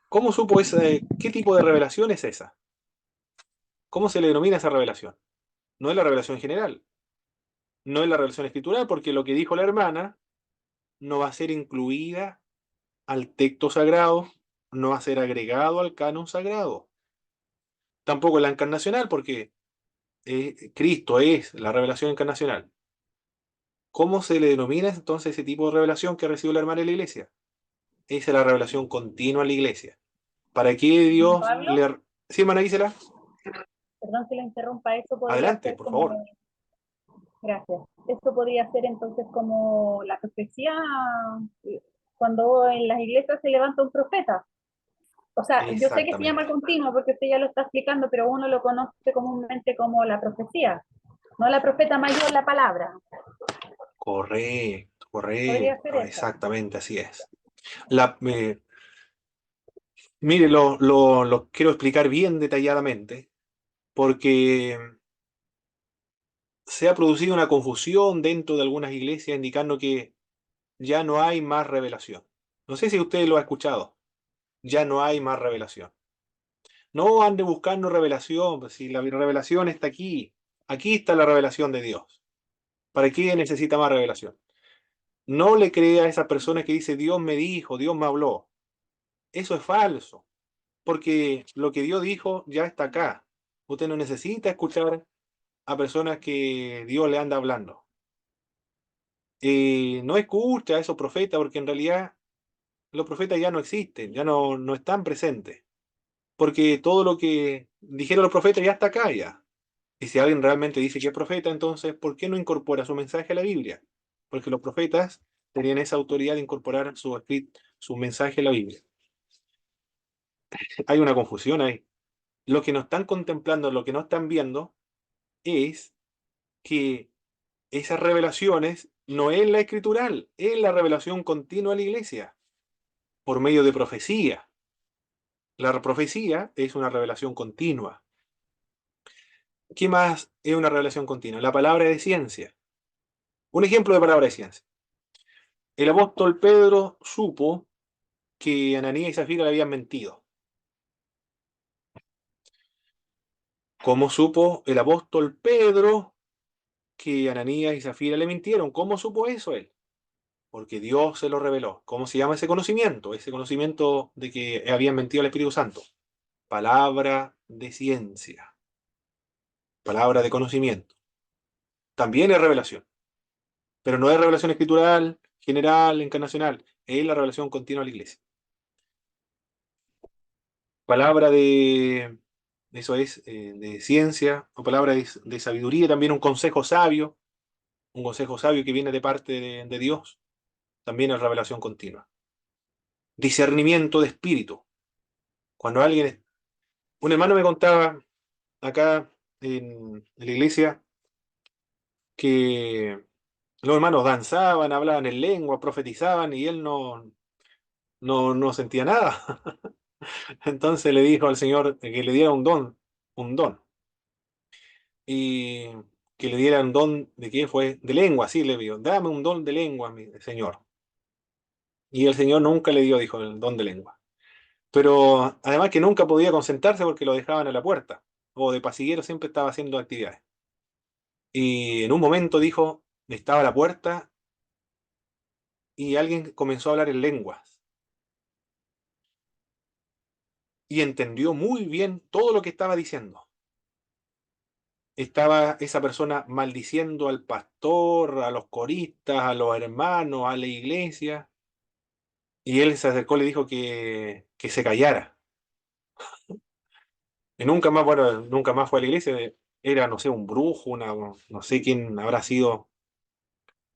¿Cómo supo qué tipo de revelación es esa? ¿Cómo se le denomina esa revelación? No es la revelación general, no es la revelación escritural, porque lo que dijo la hermana no va a ser incluida al texto sagrado, no va a ser agregado al canon sagrado. Tampoco es la encarnacional, porque Cristo es la revelación encarnacional. ¿Cómo se le denomina entonces ese tipo de revelación que recibió la hermana en la iglesia? Esa es la revelación continua en la iglesia. ¿Para qué Dios Pablo, le... Sí, hermana Gisela, perdón que lo interrumpa, eso podría adelante, ser por como, favor. gracias, esto podría ser entonces como la profecía cuando en las iglesias se levanta un profeta. O sea, yo sé que se llama Exactamente. continuo porque usted ya lo está explicando, pero uno lo conoce comúnmente como la profecía, no la profeta mayor, la palabra. Correcto, Podría ser correcto, esa. exactamente así es. Mire, lo quiero explicar bien detalladamente, porque se ha producido una confusión dentro de algunas iglesias indicando que ya no hay más revelación. No sé si usted lo ha escuchado. Ya no hay más revelación. No ande buscando revelación, pues si la revelación está aquí. Aquí está la revelación de Dios. ¿Para qué necesita más revelación? No le crea a esa persona que dice Dios me dijo, Dios me habló. Eso es falso, porque lo que Dios dijo ya está acá. Usted no necesita escuchar a personas que Dios le anda hablando. No escucha a esos profetas porque en realidad los profetas ya no existen, ya no están presentes. Porque todo lo que dijeron los profetas ya está acá ya. Y si alguien realmente dice que es profeta, entonces, ¿por qué no incorpora su mensaje a la Biblia? Porque los profetas tenían esa autoridad de incorporar su mensaje a la Biblia. Hay una confusión ahí. Lo que no están contemplando, lo que no están viendo, es que esas revelaciones no es la escritural, es la revelación continua a la iglesia, por medio de profecía. La profecía es una revelación continua. ¿Qué más es una revelación continua? La palabra de ciencia. Un ejemplo de palabra de ciencia. El apóstol Pedro supo que Ananías y Zafira le habían mentido. ¿Cómo supo el apóstol Pedro que Ananías y Zafira le mintieron? ¿Cómo supo eso él? Porque Dios se lo reveló. ¿Cómo se llama ese conocimiento? Ese conocimiento de que habían mentido al Espíritu Santo. Palabra de ciencia. Palabra de conocimiento. También es revelación. Pero no es revelación escritural, general, encarnacional. Es la revelación continua a la iglesia. Palabra eso es de ciencia, o palabra de sabiduría, también un consejo sabio que viene de parte de Dios, también es revelación continua. Discernimiento de espíritu. Cuando un hermano me contaba acá en la iglesia que los hermanos danzaban, hablaban en lengua, profetizaban y él no sentía nada. Entonces le dijo al Señor que le diera un don. Y que le diera un don de qué fue, de lengua, sí le dio, dame un don de lengua, mi Señor. Y el Señor nunca le dio, dijo, el don de lengua. Pero además que nunca podía concentrarse porque lo dejaban a la puerta, o de pasiguero siempre estaba haciendo actividades. Y en un momento dijo, estaba a la puerta y alguien comenzó a hablar en lenguas. Y entendió muy bien todo lo que estaba diciendo. Estaba esa persona maldiciendo al pastor, a los coristas, a los hermanos, a la iglesia. Y él se acercó y le dijo que se callara. Y nunca más, bueno, nunca más fue a la iglesia. Era, no sé, un brujo, no sé quién habrá sido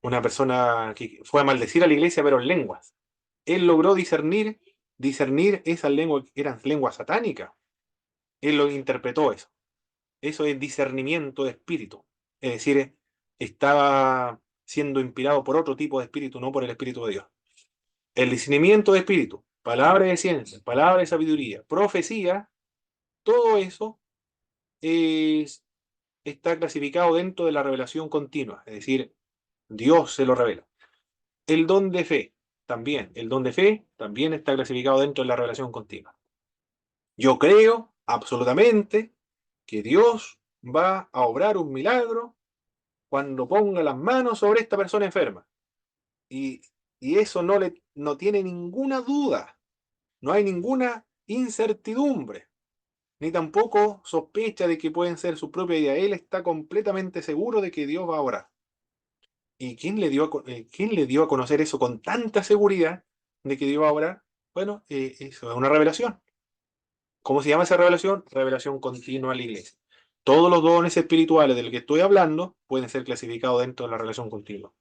una persona que fue a maldecir a la iglesia, pero en lenguas. Él logró discernir esas lenguas, eran lenguas satánicas. Él lo interpretó eso. Eso es discernimiento de espíritu. Es decir, estaba siendo inspirado por otro tipo de espíritu, no por el Espíritu de Dios. El discernimiento de espíritu, palabra de ciencia, palabra de sabiduría, profecía, todo eso está clasificado dentro de la revelación continua, es decir, Dios se lo revela. El don de fe, el don de fe también está clasificado dentro de la revelación continua. Yo creo absolutamente que Dios va a obrar un milagro cuando ponga las manos sobre esta persona enferma. Y, y eso no tiene ninguna duda, no hay ninguna incertidumbre, ni tampoco sospecha de que pueden ser su propia idea. Él está completamente seguro de que Dios va a orar. ¿Y quién le dio a conocer eso con tanta seguridad de que Dios va a orar? Bueno, eso es una revelación. ¿Cómo se llama esa revelación? Revelación continua a la iglesia. Todos los dones espirituales de los que estoy hablando pueden ser clasificados dentro de la revelación continua.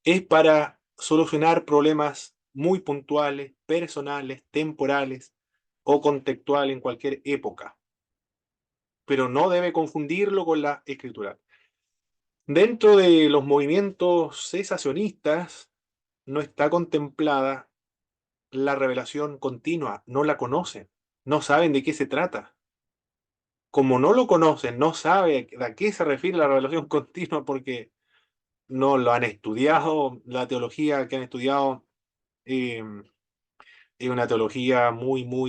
Es para solucionar problemas muy puntuales, personales, temporales o contextuales en cualquier época, pero no debe confundirlo con la escritura. Dentro de los movimientos cesacionistas no está contemplada la revelación continua, no la conocen, no saben de qué se trata. Como no lo conocen, no saben a qué se refiere la revelación continua porque no lo han estudiado, la teología que han estudiado eh, es una teología muy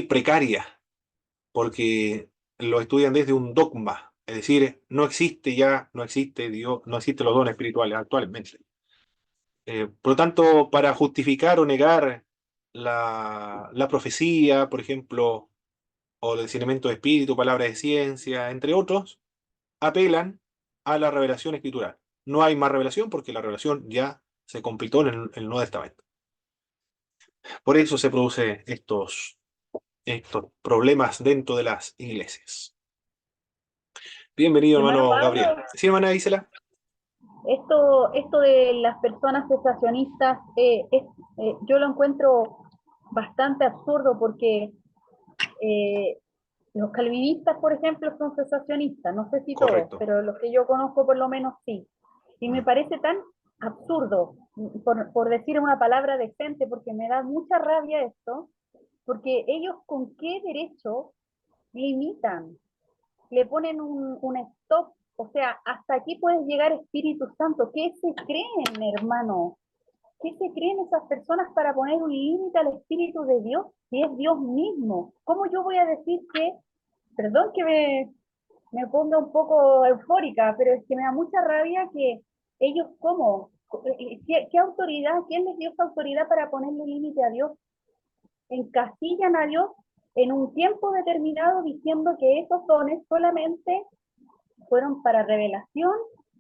precaria, porque lo estudian desde un dogma, es decir, no existe Dios, no existen los dones espirituales actualmente. Por lo tanto, para justificar o negar la profecía, por ejemplo, o el discernimiento de espíritu, palabra de ciencia, entre otros, apelan a la revelación escritural. No hay más revelación porque la revelación ya se completó en el Nuevo Testamento. Por eso se producen estos problemas dentro de las iglesias. Bienvenido, Hermano hermano Pablo, Gabriel. Sí, hermana Isela. esto de las personas cesacionistas, yo lo encuentro bastante absurdo porque eh, los calvinistas, por ejemplo, son cesacionistas, no sé si todos, Correcto. pero los que yo conozco por lo menos sí. Y me parece tan absurdo, por decir una palabra decente, porque me da mucha rabia esto, porque ellos con qué derecho limitan, le ponen un stop, o sea, hasta aquí puedes llegar Espíritu Santo. ¿Qué se creen, hermano? ¿Qué se creen esas personas para poner un límite al Espíritu de Dios? Si es Dios mismo. ¿Cómo yo voy a decir que, perdón que me ponga un poco eufórica, pero es que me da mucha rabia que ellos, ¿cómo? ¿Qué autoridad? ¿Quién les dio esa autoridad para ponerle límite a Dios? Encasillan a Dios en un tiempo determinado diciendo que esos dones solamente fueron para revelación,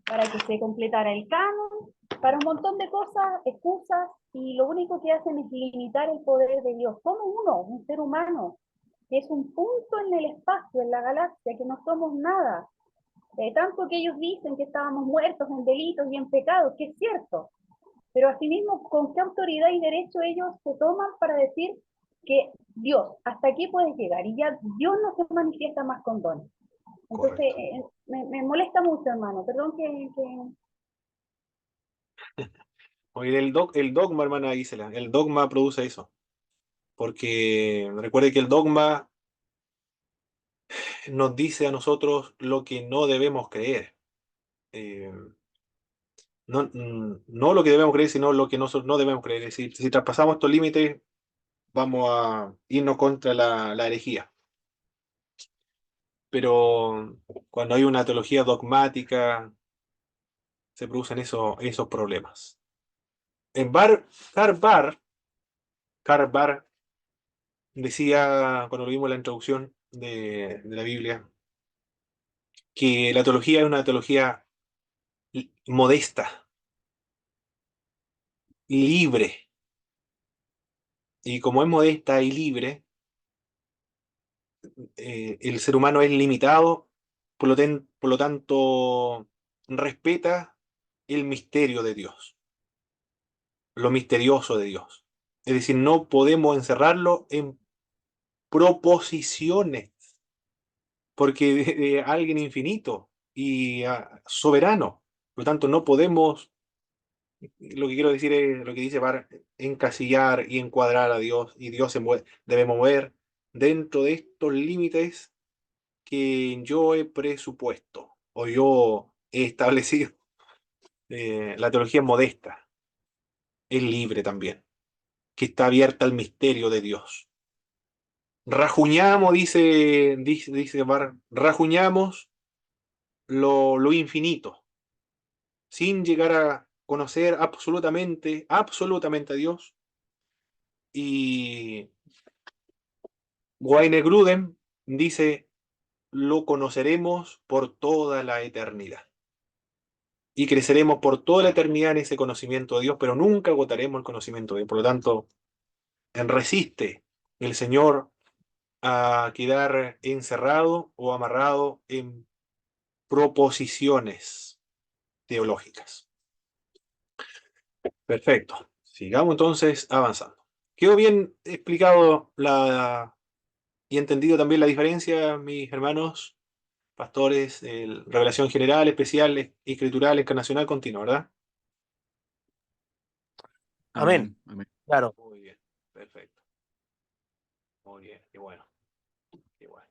para que se completara el canon, para un montón de cosas, excusas, y lo único que hacen es limitar el poder de Dios. ¿Cómo uno, un ser humano, es un punto en el espacio, en la galaxia, que no somos nada. Tanto que ellos dicen que estábamos muertos en delitos y en pecados, que es cierto, pero asimismo, ¿con qué autoridad y derecho ellos se toman para decir que Dios, hasta aquí puedes llegar y ya Dios no se manifiesta más con dones? Entonces, me molesta mucho, hermano, perdón Oye, el dogma, hermana Gisela, el dogma produce eso. Porque recuerde que el dogma nos dice a nosotros lo que no debemos creer. Eh, no lo que debemos creer, sino lo que no debemos creer. Es decir, si traspasamos estos límites, vamos a irnos contra la herejía. Pero cuando hay una teología dogmática, se producen esos problemas. En Karl Barth decía, cuando vimos la introducción de la Biblia, que la teología es una teología modesta, libre. Y como es modesta y libre, el ser humano es limitado, por lo tanto, respeta el misterio de Dios, lo misterioso de Dios. Es decir, no podemos encerrarlo en proposiciones, porque de alguien infinito y soberano. Por lo tanto, no podemos, lo que quiero decir es lo que dice Bar, encasillar y encuadrar a Dios, y Dios debe mover dentro de estos límites que yo he presupuesto o yo he establecido. La teología es modesta, es libre también, que está abierta al misterio de Dios. Rajuñamos, dice Bar, rajuñamos lo infinito, sin llegar a conocer absolutamente a Dios. Y Wayne Grudem dice, lo conoceremos por toda la eternidad. Y creceremos por toda la eternidad en ese conocimiento de Dios, pero nunca agotaremos el conocimiento de Dios. Por lo tanto, resiste el Señor a quedar encerrado o amarrado en proposiciones teológicas. Perfecto. Sigamos entonces avanzando. ¿Quedó bien explicado y entendido también la diferencia, mis hermanos pastores, revelación general, especial, escritural, encarnacional, continua, ¿verdad? Amén. Amén. Claro. Muy bien, perfecto. Muy bien, qué bueno. Qué bueno.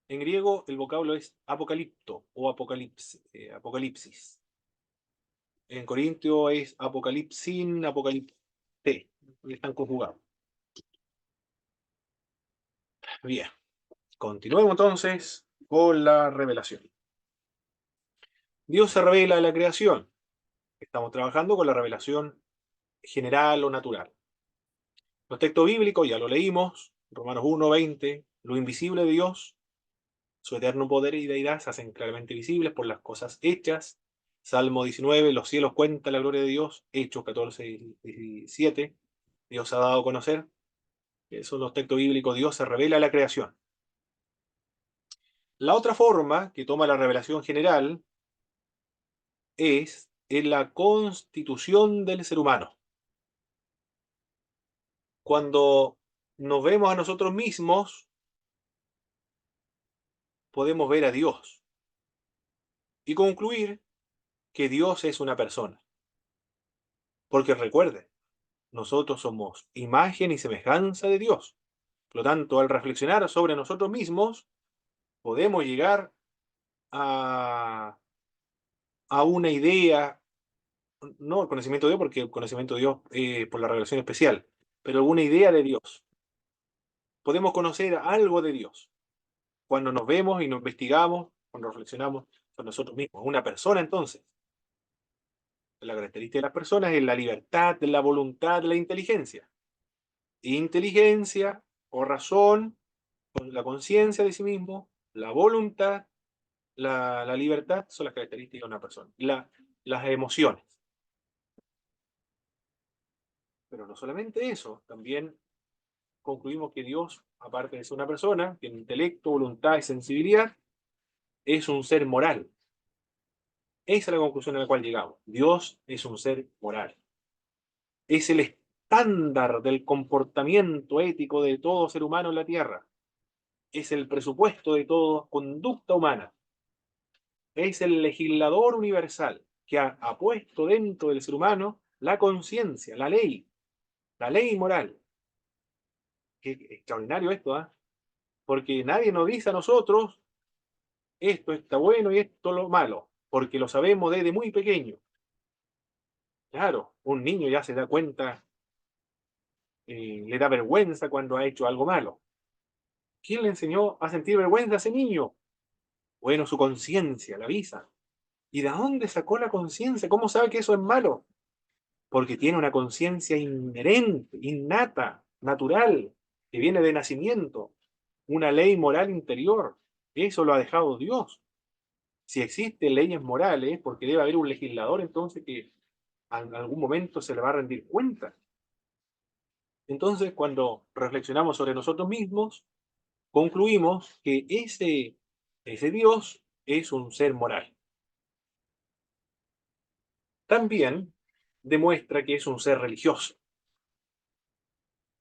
En griego el vocablo es apocalipto o apocalipsis. En corintio es apocalipsin, apocalipte. Están conjugados. Bien, continuemos entonces con la revelación. Dios se revela a la creación. Estamos trabajando con la revelación general o natural. Los textos bíblicos ya lo leímos, Romanos 1:20, lo invisible de Dios, su eterno poder y deidad se hacen claramente visibles por las cosas hechas. Salmo 19, los cielos cuentan la gloria de Dios. Hechos 14:17, Dios ha dado a conocer. Esos son los textos bíblicos, Dios se revela a la creación. La otra forma que toma la revelación general es en la constitución del ser humano. Cuando nos vemos a nosotros mismos, podemos ver a Dios y concluir que Dios es una persona. Porque recuerde, nosotros somos imagen y semejanza de Dios. Por lo tanto, al reflexionar sobre nosotros mismos, podemos llegar a una idea, no el conocimiento de Dios, porque el conocimiento de Dios por la revelación especial, pero alguna idea de Dios. Podemos conocer algo de Dios cuando nos vemos y nos investigamos, cuando reflexionamos sobre nosotros mismos. Una persona, entonces, la característica de las personas es la libertad, la voluntad, la inteligencia. Inteligencia o razón, con la conciencia de sí mismo, la voluntad, la libertad son las características de una persona. Las emociones. Pero no solamente eso, también concluimos que Dios, aparte de ser una persona, tiene intelecto, voluntad y sensibilidad, es un ser moral. Esa es la conclusión a la cual llegamos. Dios es un ser moral. Es el estándar del comportamiento ético de todo ser humano en la Tierra. Es el presupuesto de toda conducta humana. Es el legislador universal que ha puesto dentro del ser humano la conciencia, la ley moral. Qué extraordinario esto, ¿eh? Porque nadie nos dice a nosotros esto está bueno y esto lo malo, porque lo sabemos desde muy pequeño. Claro, un niño ya se da cuenta, le da vergüenza cuando ha hecho algo malo. ¿Quién le enseñó a sentir vergüenza a ese niño? Bueno, su conciencia la avisa. ¿Y de dónde sacó la conciencia? ¿Cómo sabe que eso es malo? Porque tiene una conciencia inherente, innata, natural, que viene de nacimiento, una ley moral interior. Eso lo ha dejado Dios. Si existen leyes morales, porque debe haber un legislador entonces que en algún momento se le va a rendir cuenta. Entonces, cuando reflexionamos sobre nosotros mismos, concluimos que ese Dios es un ser moral. También demuestra que es un ser religioso.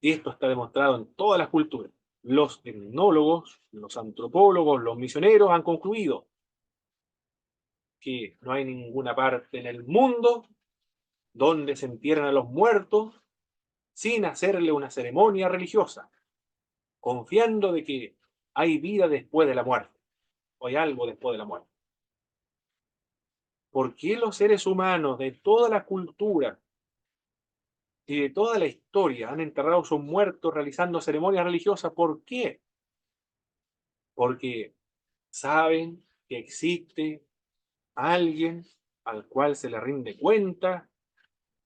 Y esto está demostrado en todas las culturas. Los etnólogos, los antropólogos, los misioneros han concluido que no hay ninguna parte en el mundo donde se entierran a los muertos sin hacerle una ceremonia religiosa, confiando de que hay vida después de la muerte, o hay algo después de la muerte. ¿Por qué los seres humanos de toda la cultura y de toda la historia han enterrado a sus muertos realizando ceremonias religiosas? ¿Por qué? Porque saben que existe alguien al cual se le rinde cuenta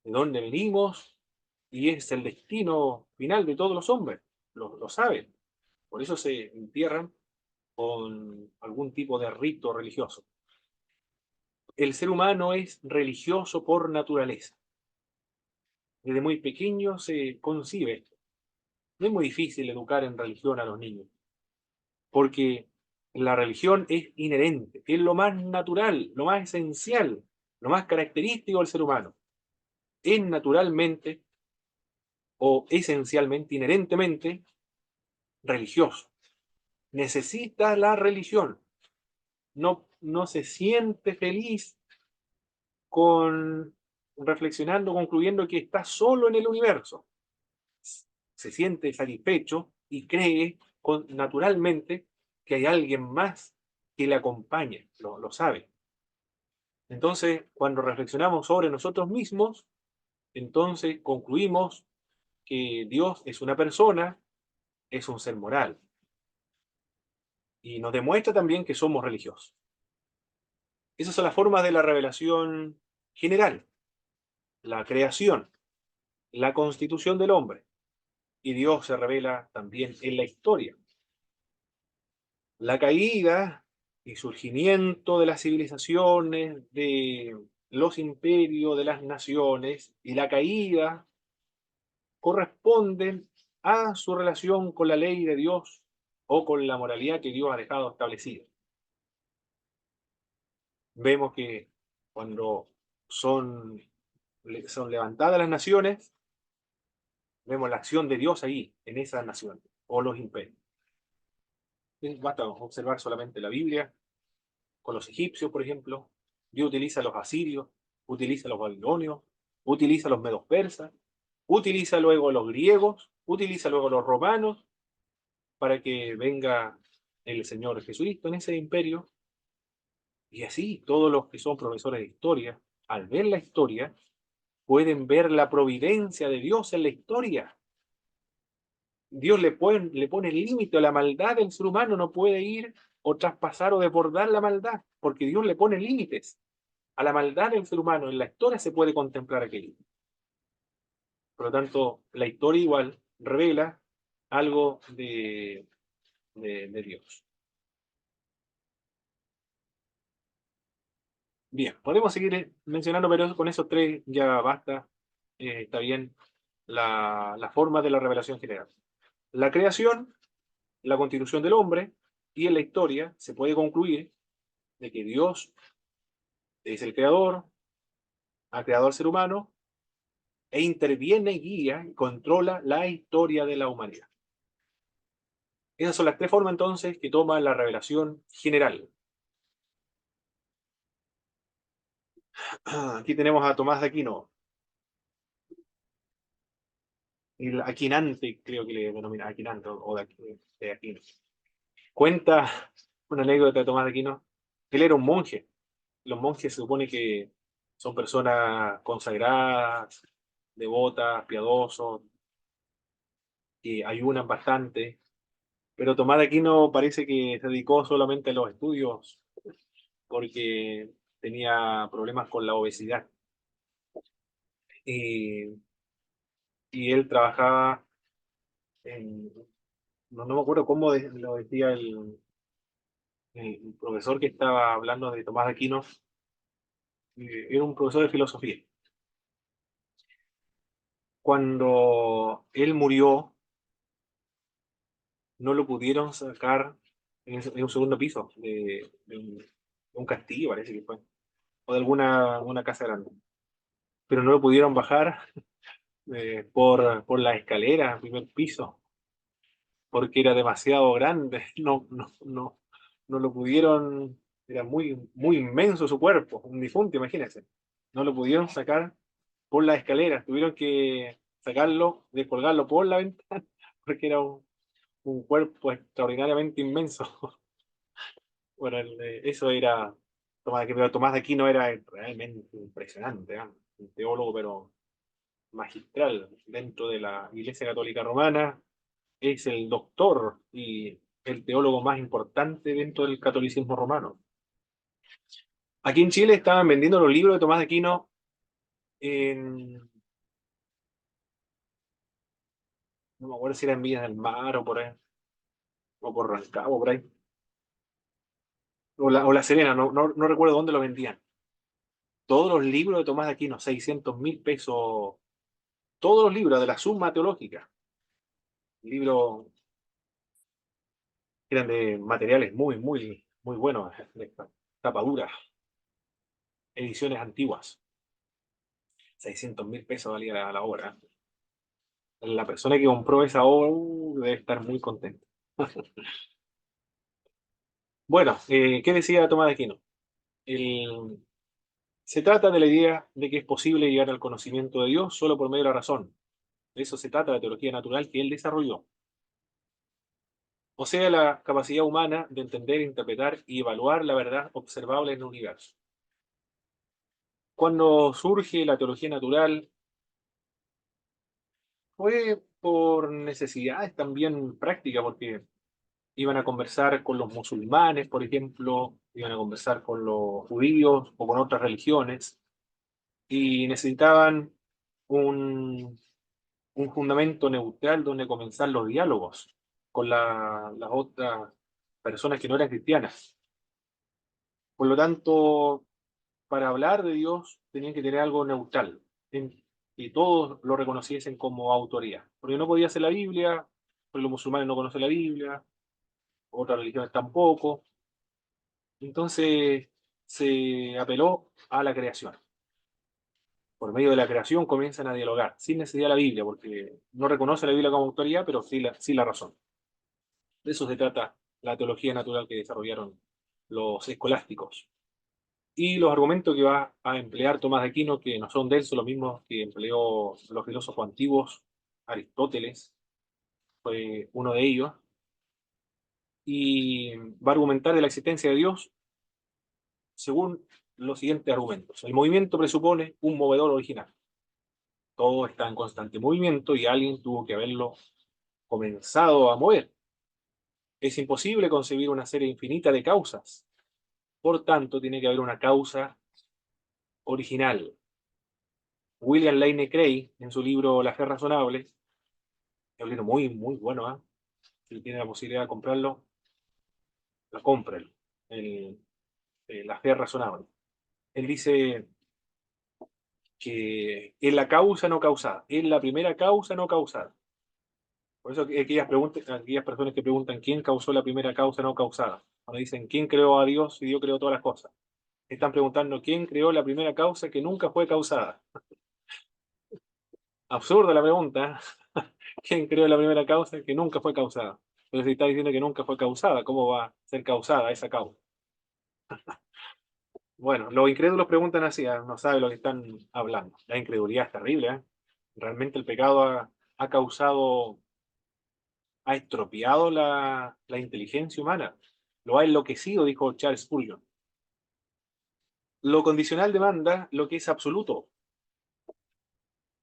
de dónde venimos y es el destino final de todos los hombres. Lo saben. Por eso se entierran con algún tipo de rito religioso. El ser humano es religioso por naturaleza. Desde muy pequeño se concibe esto. No es muy difícil educar en religión a los niños, porque la religión es inherente, es lo más natural, lo más esencial, lo más característico del ser humano. Es naturalmente o esencialmente, inherentemente religioso. Necesita la religión. No se siente feliz con reflexionando, concluyendo que está solo en el universo. Se siente satisfecho y cree naturalmente que hay alguien más que le acompañe, lo sabe. Entonces, cuando reflexionamos sobre nosotros mismos, entonces concluimos que Dios es una persona, es un ser moral, y nos demuestra también que somos religiosos. Esas son las formas de la revelación general: la creación, la constitución del hombre, y Dios se revela también en la historia. La caída y surgimiento de las civilizaciones, de los imperios, de las naciones, y la caída corresponden a su relación con la ley de Dios o con la moralidad que Dios ha dejado establecida. Vemos que cuando son levantadas las naciones, vemos la acción de Dios ahí, en esas naciones, o los imperios. Basta observar solamente la Biblia, con los egipcios, por ejemplo. Dios utiliza a los asirios, utiliza a los babilonios, utiliza a los medos persas, utiliza luego a los griegos, utiliza luego a los romanos, para que venga el Señor Jesucristo en ese imperio. Y así, todos los que son profesores de historia, al ver la historia, pueden ver la providencia de Dios en la historia. Dios le pone límite a la maldad del ser humano, no puede ir o traspasar o desbordar la maldad, porque Dios le pone límites a la maldad del ser humano. En la historia se puede contemplar aquello. Por lo tanto, la historia igual revela algo de Dios. Bien, podemos seguir mencionando, pero con esos tres ya basta. Está bien la forma de la revelación general. la creación, la constitución del hombre, y en la historia se puede concluir de que Dios es el creador, ha creado al ser humano, e interviene, guía y controla la historia de la humanidad. Esas son las tres formas entonces que toma la revelación general. Aquí tenemos a Tomás de Aquino, el Aquinante, creo que le denomina Aquinante, o de Aquino. Cuenta una anécdota de Tomás de Aquino. Él era un monje. Los monjes se supone que son personas consagradas, devotas, piadosos, que ayunan bastante, pero Tomás de Aquino parece que se dedicó solamente a los estudios porque tenía problemas con la obesidad. Y, y él trabajaba en, no me acuerdo cómo lo decía el profesor que estaba hablando de Tomás de Aquino, era un profesor de filosofía. Cuando él murió, no lo pudieron sacar en un segundo piso de un castillo, parece que fue, o de alguna casa grande. Pero no lo pudieron bajar por la escalera, al primer piso, porque era demasiado grande. No lo pudieron, era muy inmenso su cuerpo, un difunto, imagínense. No lo pudieron sacar por la escalera, tuvieron que sacarlo, descolgarlo por la ventana, porque era un cuerpo extraordinariamente inmenso. Bueno, eso era Tomás de Aquino era realmente impresionante, ¿eh? Un teólogo, pero magistral dentro de la Iglesia Católica Romana. Es el doctor y el teólogo más importante dentro del catolicismo romano. Aquí en Chile estaban vendiendo los libros de Tomás de Aquino en, no me acuerdo si era en Villas del Mar o por ahí, o por Rancagua, por ahí, o la Serena, no recuerdo dónde lo vendían. Todos los libros de Tomás de Aquino, 600.000 pesos, todos los libros de la Summa Teológica, libros eran de materiales muy buenos, de tapa dura, ediciones antiguas. 600.000 pesos valía la obra. La persona que compró esa obra debe estar muy contenta. Bueno, ¿qué decía Tomás de Aquino? El- Se trata de la idea de que es posible llegar al conocimiento de Dios solo por medio de la razón. De eso se trata la teología natural que él desarrolló. O sea, la capacidad humana de entender, interpretar y evaluar la verdad observable en el universo. Cuando surge la teología natural, fue por necesidades también prácticas, porque iban a conversar con los musulmanes, por ejemplo, iban a conversar con los judíos o con otras religiones, y necesitaban un, un fundamento neutral donde comenzar los diálogos con las otras personas que no eran cristianas. Por lo tanto, para hablar de Dios tenían que tener algo neutral, y todos lo reconociesen como autoridad. Porque no podía ser la Biblia, porque los musulmanes no conocen la Biblia, otras religiones tampoco. Entonces se apeló a la creación. Por medio de la creación comienzan a dialogar, sin necesidad de la Biblia, porque no reconoce la Biblia como autoridad, pero sí la razón. De eso se trata la teología natural que desarrollaron los escolásticos. Y los argumentos que va a emplear Tomás de Aquino, que no son de él, son los mismos que empleó los filósofos antiguos, Aristóteles fue uno de ellos, y va a argumentar de la existencia de Dios según los siguientes argumentos. El movimiento presupone un movedor original. Todo está en constante movimiento y alguien tuvo que haberlo comenzado a mover. Es imposible concebir una serie infinita de causas. Por tanto, tiene que haber una causa original. William Lane Craig, en su libro La fe razonable, es un libro muy bueno, ¿eh? Si tiene la posibilidad de comprarlo, lo compren. La fe razonable. Él dice que es la causa no causada, es la primera causa no causada. Por eso aquellas personas que preguntan quién causó la primera causa no causada, cuando dicen quién creó a Dios y Dios creó todas las cosas, están preguntando quién creó la primera causa que nunca fue causada. Absurda la pregunta. ¿Quién creó la primera causa que nunca fue causada? Pero si está diciendo que nunca fue causada, ¿cómo va a ser causada esa causa? Bueno, los incrédulos preguntan así, no saben lo que están hablando. La incredulidad es terrible, ¿eh? Realmente el pecado ha causado, ha estropeado la inteligencia humana. Lo ha enloquecido, dijo Charles Spurgeon. Lo condicional demanda lo que es absoluto.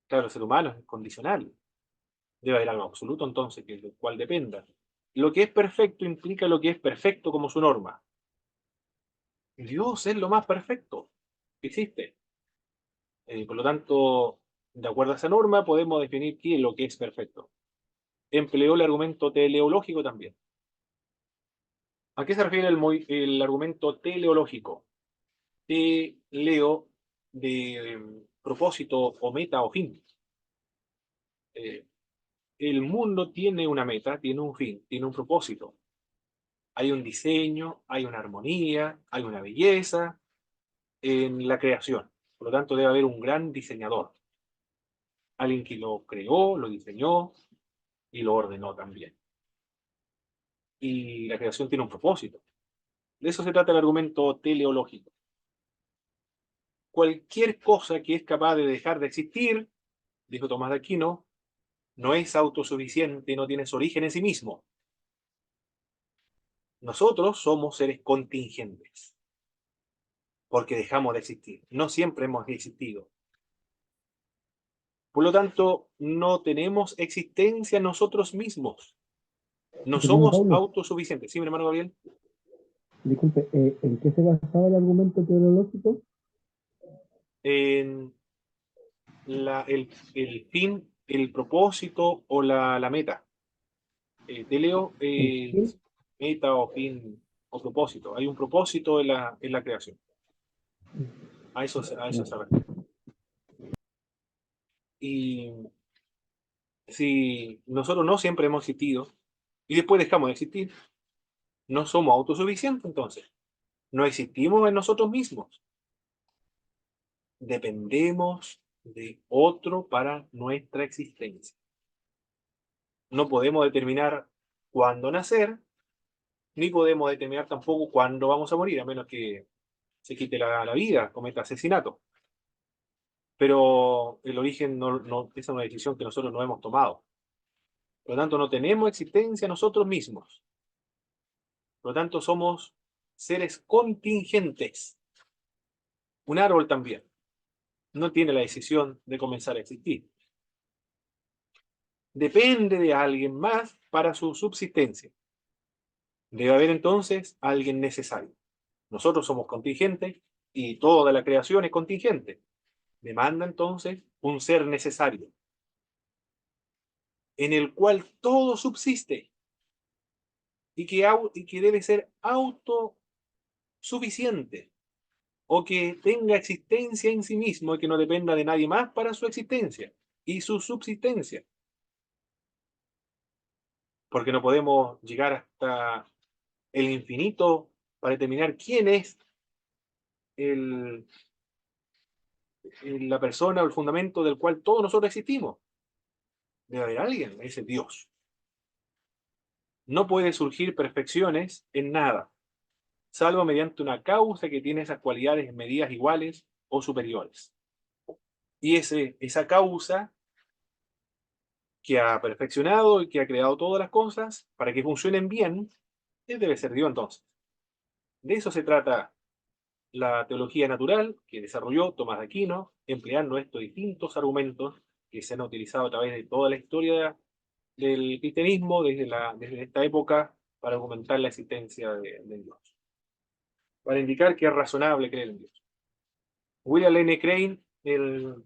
Claro, el ser humano es condicional. Debe haber algo absoluto entonces, que del cual dependa. Lo que es perfecto implica lo que es perfecto como su norma. Dios es lo más perfecto que existe. Por lo tanto, de acuerdo a esa norma, podemos definir qué es lo que es perfecto. Empleó el argumento teleológico también. ¿A qué se refiere el argumento teleológico? Teleo de propósito o meta o fin. Eh, el mundo tiene una meta, tiene un fin, tiene un propósito. Hay un diseño, hay una armonía, hay una belleza en la creación. Por lo tanto, debe haber un gran diseñador. Alguien que lo creó, lo diseñó y lo ordenó también. Y la creación tiene un propósito. De eso se trata el argumento teleológico. Cualquier cosa que es capaz de dejar de existir, dijo Tomás de Aquino, no es autosuficiente, no tiene su origen en sí mismo. Nosotros somos seres contingentes, porque dejamos de existir. No siempre hemos existido. Por lo tanto, no tenemos existencia nosotros mismos. No Hermano somos Pablo, autosuficientes. ¿Sí, mi hermano Gabriel? disculpe, ¿en qué se basaba el argumento teológico? En el fin, el propósito o la meta. Teleo ¿El fin? es meta o fin o propósito. Hay un propósito en la creación. A eso se refiere. Y si nosotros no siempre hemos existido y después dejamos de existir, no somos autosuficientes entonces. No existimos en nosotros mismos. Dependemos de otro para nuestra existencia. No podemos determinar cuándo nacer, ni podemos determinar tampoco cuándo vamos a morir, a menos que se quite la vida, cometa asesinato. Pero el origen esa es una decisión que nosotros no hemos tomado. Por lo tanto, no tenemos existencia nosotros mismos. Por lo tanto, somos seres contingentes. Un árbol también no tiene la decisión de comenzar a existir. Depende de alguien más para su subsistencia. Debe haber entonces alguien necesario. Nosotros somos contingentes y toda la creación es contingente. Demanda entonces un ser necesario, en el cual todo subsiste y que debe ser autosuficiente o que tenga existencia en sí mismo y que no dependa de nadie más para su existencia y su subsistencia. Porque no podemos llegar hasta el infinito para determinar quién es el, la persona o el fundamento del cual todos nosotros existimos. Debe haber alguien, ese Dios. No puede surgir perfecciones en nada, salvo mediante una causa que tiene esas cualidades en medidas iguales o superiores. Y esa causa que ha perfeccionado y que ha creado todas las cosas para que funcionen bien, él debe ser Dios entonces. De eso se trata la teología natural que desarrolló Tomás de Aquino, empleando estos distintos argumentos que se han utilizado a través de toda la historia del cristianismo, desde esta época, para argumentar la existencia de Dios, para indicar que es razonable creer en Dios. William Lane Craig, en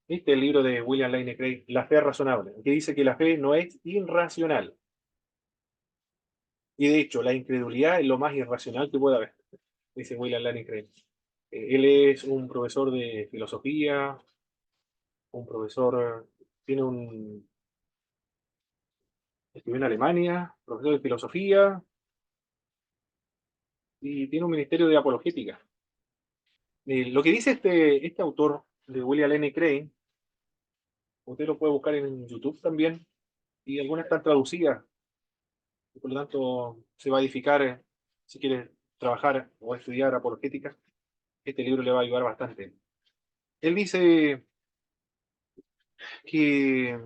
el libro de William Lane Craig, La fe razonable, que dice que la fe no es irracional. Y de hecho, la incredulidad es lo más irracional que puede haber, dice William Lane Craig. Él es un profesor de filosofía, un profesor, tiene Estudió en Alemania, profesor de filosofía y tiene un ministerio de apologética. Lo que dice este autor de William Lane Craig, usted lo puede buscar en YouTube también, y algunas están traducidas, y por lo tanto se va a edificar, si quiere trabajar o estudiar apologética, este libro le va a ayudar bastante. Él dice que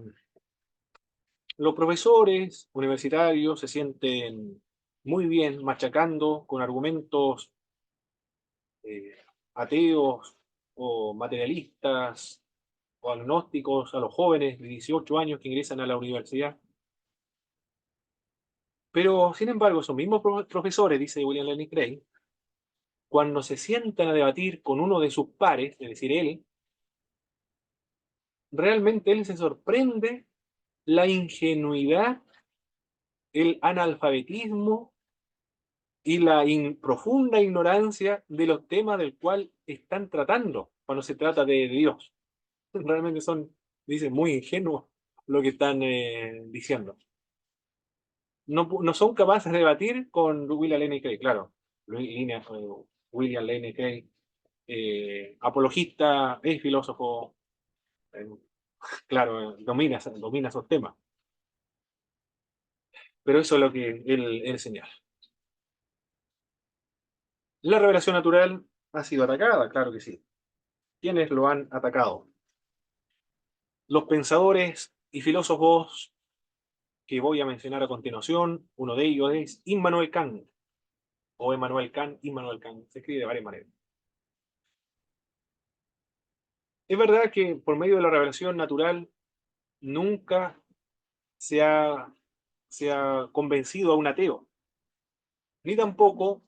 los profesores universitarios se sienten muy bien machacando con argumentos eh, ateos o materialistas o agnósticos a los jóvenes de 18 años que ingresan a la universidad. Pero, sin embargo, esos mismos profesores, dice William Lane Craig, cuando se sientan a debatir con uno de sus pares, es decir, él, realmente él se sorprende la ingenuidad, el analfabetismo y la profunda ignorancia de los temas del cual están tratando cuando se trata de Dios. Realmente son, dicen, muy ingenuos lo que están diciendo. No son capaces de debatir con William Lane Craig, claro. William Lane Craig, apologista, es filósofo, eh, claro, domina esos temas. Pero eso es lo que él señala. La revelación natural ha sido atacada, claro que sí. ¿Quiénes lo han atacado? Los pensadores y filósofos que voy a mencionar a continuación, uno de ellos es Immanuel Kant, o Immanuel Kant, se escribe de varias maneras. Es verdad que por medio de la revelación natural nunca se ha convencido a un ateo, ni tampoco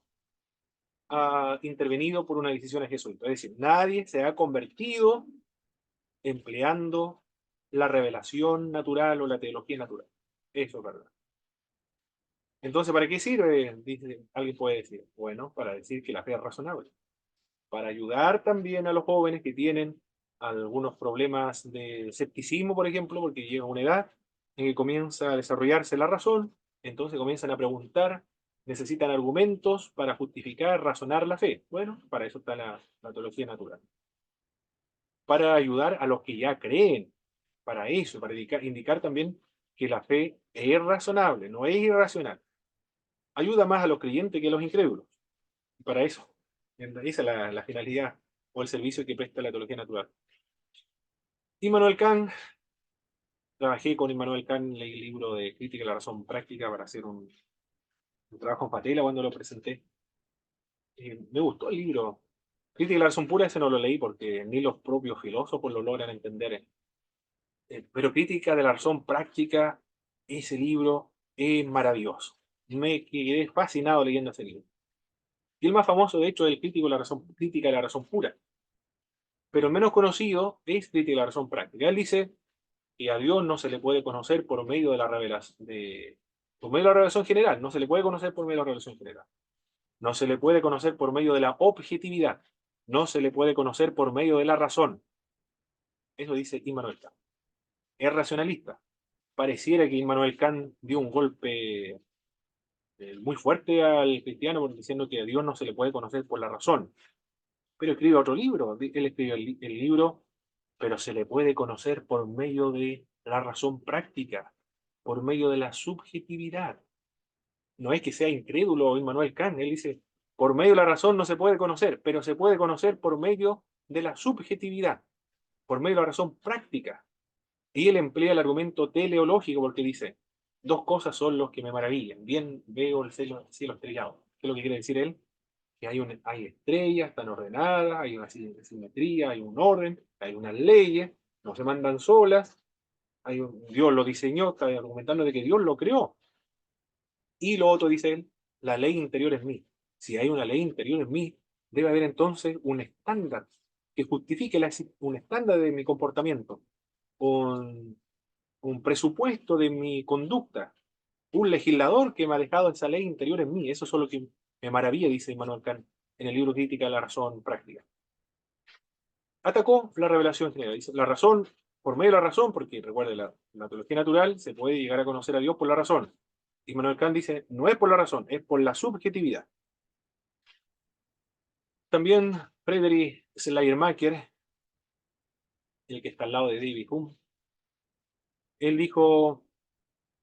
ha intervenido por una decisión jesuita. Es decir, nadie se ha convertido empleando la revelación natural o la teología natural. Eso es verdad. Entonces, ¿para qué sirve? Dice, alguien puede decir, bueno, para decir que la fe es razonable, para ayudar también a los jóvenes que tienen algunos problemas de escepticismo, por ejemplo, porque llega una edad en que comienza a desarrollarse la razón, entonces comienzan a preguntar, necesitan argumentos para justificar, razonar la fe. Bueno, para eso está la teología natural. Para ayudar a los que ya creen, para eso, para indicar también que la fe es razonable, no es irracional. Ayuda más a los creyentes que a los incrédulos. Para eso, esa es la finalidad o el servicio que presta la teología natural. Immanuel Kant, trabajé con Immanuel Kant, leí el libro de Crítica de la Razón Práctica para hacer un trabajo en patela cuando lo presenté. Me gustó el libro. Crítica de la Razón Pura, ese no lo leí porque ni los propios filósofos lo logran entender. Pero Crítica de la Razón Práctica, ese libro es maravilloso. Me quedé fascinado leyendo ese libro. Y el más famoso, de hecho, es el Crítica de la Razón Pura. Pero el menos conocido es Crítica de la Razón Práctica. Él dice que a Dios no se le puede conocer por medio de la revelación, por medio de la revelación general, no se le puede conocer por medio de la revelación general. No se le puede conocer por medio de la objetividad. No se le puede conocer por medio de la razón. Eso dice Immanuel Kant. Es racionalista. Pareciera que Immanuel Kant dio un golpe muy fuerte al cristiano diciendo que a Dios no se le puede conocer por la razón. Pero escribe otro libro. Él escribió el libro, pero se le puede conocer por medio de la razón práctica, por medio de la subjetividad. No es que sea incrédulo Immanuel Kant, él dice, por medio de la razón no se puede conocer, pero se puede conocer por medio de la subjetividad, por medio de la razón práctica. Y él emplea el argumento teleológico porque dice, dos cosas son los que me maravillan. Bien veo el cielo estrellado. ¿Qué es lo que quiere decir él? Que hay estrellas, están ordenadas, hay una simetría, hay un orden, hay unas leyes, no se mandan solas, Dios lo diseñó, está argumentando de que Dios lo creó. Y lo otro, dice él, la ley interior es mí. Si hay una ley interior en mí, debe haber entonces un estándar que justifique un estándar de mi comportamiento, un, un presupuesto de mi conducta, un legislador que me ha dejado esa ley interior en mí. Eso es lo que me maravilla, dice Immanuel Kant en el libro Crítica de la Razón Práctica. Atacó la revelación general. Dice, la razón por medio de la razón, porque recuerde, la teología natural se puede llegar a conocer a Dios por la razón. Immanuel Kant dice, no es por la razón, es por la subjetividad. También Friedrich Schleiermacher, el que está al lado de David Hume, él dijo,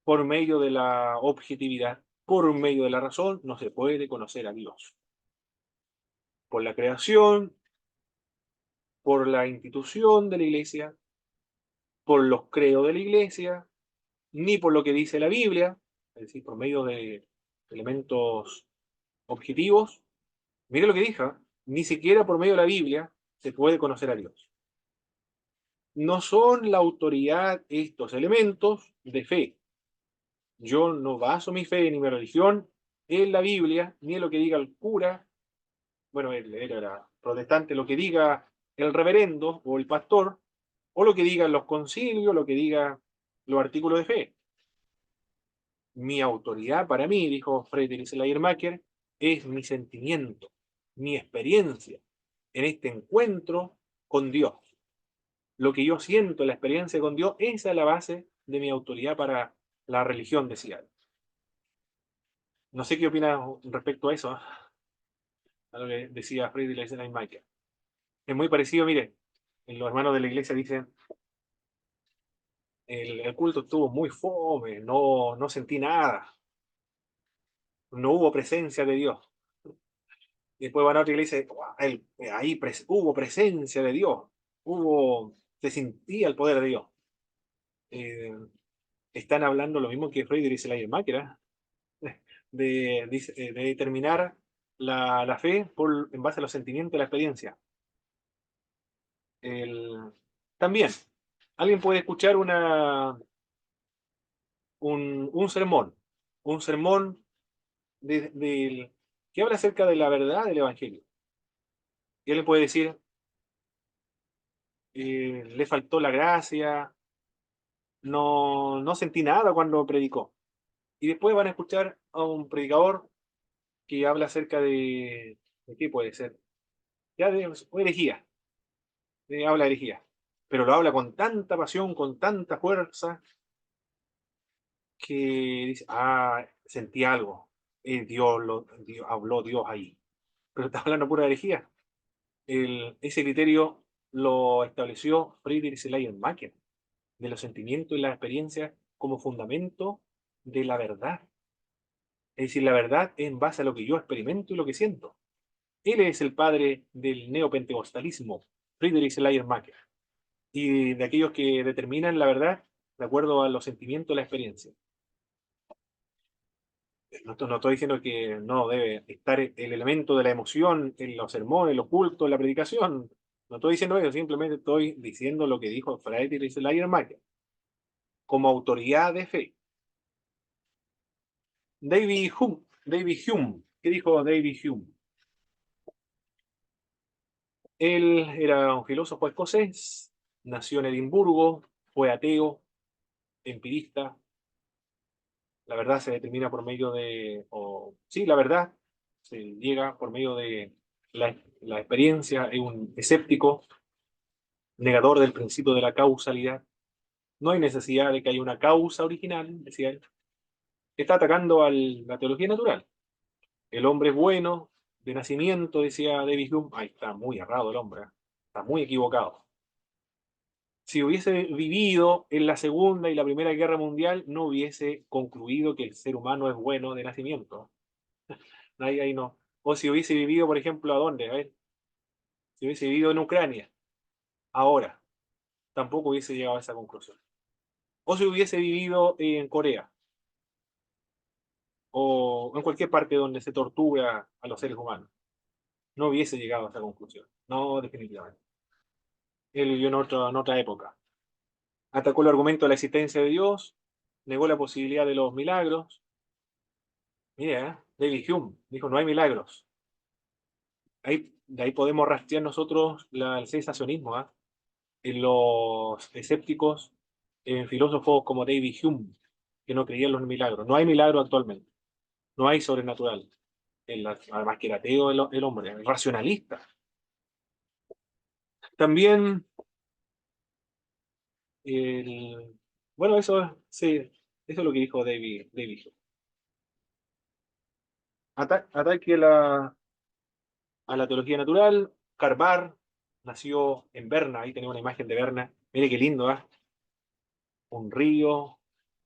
por medio de la objetividad, por medio de la razón, no se puede conocer a Dios. Por la creación, por la institución de la iglesia, por los credos de la iglesia, ni por lo que dice la Biblia, es decir, por medio de elementos objetivos. Mire lo que dijo, ni siquiera por medio de la Biblia se puede conocer a Dios. No son la autoridad estos elementos de fe. Yo no baso mi fe ni mi religión en la Biblia, ni en lo que diga el cura, bueno, él era protestante, lo que diga el reverendo o el pastor, o lo que digan los concilios, lo que diga los artículos de fe. Mi autoridad para mí, dijo Friedrich Schleiermacher, es mi sentimiento, mi experiencia en este encuentro con Dios. Lo que yo siento, la experiencia con Dios, esa es la base de mi autoridad para la religión, decía él. No sé qué opinas respecto a eso, a lo que decía Friedrich Schleiermacher. Es muy parecido, mire, los hermanos de la iglesia dicen, el culto estuvo muy fome, no sentí nada, no hubo presencia de Dios. Y después van a otra iglesia y dice, "Guau, ahí hubo presencia de Dios, se sentía el poder de Dios". Eh, Están hablando lo mismo que Friedrich Schleiermacher, de determinar la fe en base a los sentimientos y la experiencia. También, alguien puede escuchar un sermón que habla acerca de la verdad del Evangelio. Y él le puede decir, le faltó la gracia, no sentí nada cuando predicó. Y después van a escuchar a un predicador que habla acerca ¿de qué puede ser? Ya de herejía, habla de herejía. Pero lo habla con tanta pasión, con tanta fuerza, que dice, sentí algo. Habló Dios ahí. Pero está hablando pura herejía. Ese criterio lo estableció Friedrich Schleiermacher, de los sentimientos y la experiencia como fundamento de la verdad. Es decir, la verdad en base a lo que yo experimento y lo que siento. Él es el padre del neopentecostalismo, Friedrich Schleiermacher, y de aquellos que determinan la verdad de acuerdo a los sentimientos y la experiencia. No estoy diciendo que no debe estar el elemento de la emoción en los sermones, en los cultos, en la predicación. No estoy diciendo eso, simplemente estoy diciendo lo que dijo Friedrich Schleiermacher como autoridad de fe. David Hume, ¿qué dijo David Hume? Él era un filósofo escocés, nació en Edimburgo, fue ateo, empirista. La verdad se determina por medio sí, la verdad se llega por medio de la experiencia. Es un escéptico, negador del principio de la causalidad. No hay necesidad de que haya una causa original, decía él. Está atacando a la teología natural. El hombre es bueno, de nacimiento, decía David Hume. Ahí está muy errado el hombre, está muy equivocado. Si hubiese vivido en la Segunda y la Primera Guerra Mundial, no hubiese concluido que el ser humano es bueno de nacimiento. Ahí no. O si hubiese vivido, por ejemplo, ¿a dónde? A ver, si hubiese vivido en Ucrania, ahora, tampoco hubiese llegado a esa conclusión. O si hubiese vivido en Corea, o en cualquier parte donde se tortura a los seres humanos, no hubiese llegado a esa conclusión. No, definitivamente. Él vivió en otra época. Atacó el argumento de la existencia de Dios, negó la posibilidad de los milagros. Mira, David Hume dijo, no hay milagros. De ahí podemos rastrear nosotros el sensacionismo, en los escépticos, en filósofos como David Hume, que no creían en los milagros. No hay milagro actualmente. No hay sobrenatural. Además que era ateo el hombre, el racionalista. También Bueno, eso, sí, eso es lo que dijo David. Ataque a la teología natural. Karl Barth nació en Berna, ahí tenemos una imagen de Berna. Mire qué lindo, ¿eh? Un río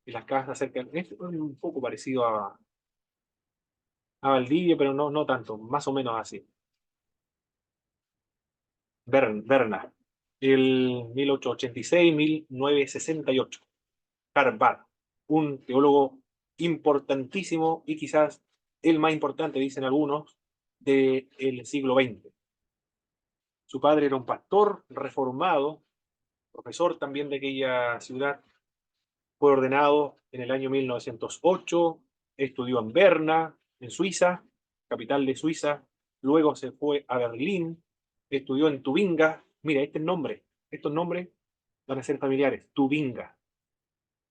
y las casas cerca. Es un poco parecido a Valdivia, pero no tanto, más o menos así. Berna, el 1886-1968. Karl Barth, un teólogo importantísimo y quizás el más importante, dicen algunos, del siglo XX. Su padre era un pastor reformado, profesor también de aquella ciudad. Fue ordenado en el año 1908, estudió en Berna, en Suiza, capital de Suiza. Luego se fue a Berlín, estudió en Tubinga. Mira, estos nombres van a ser familiares. Tubinga,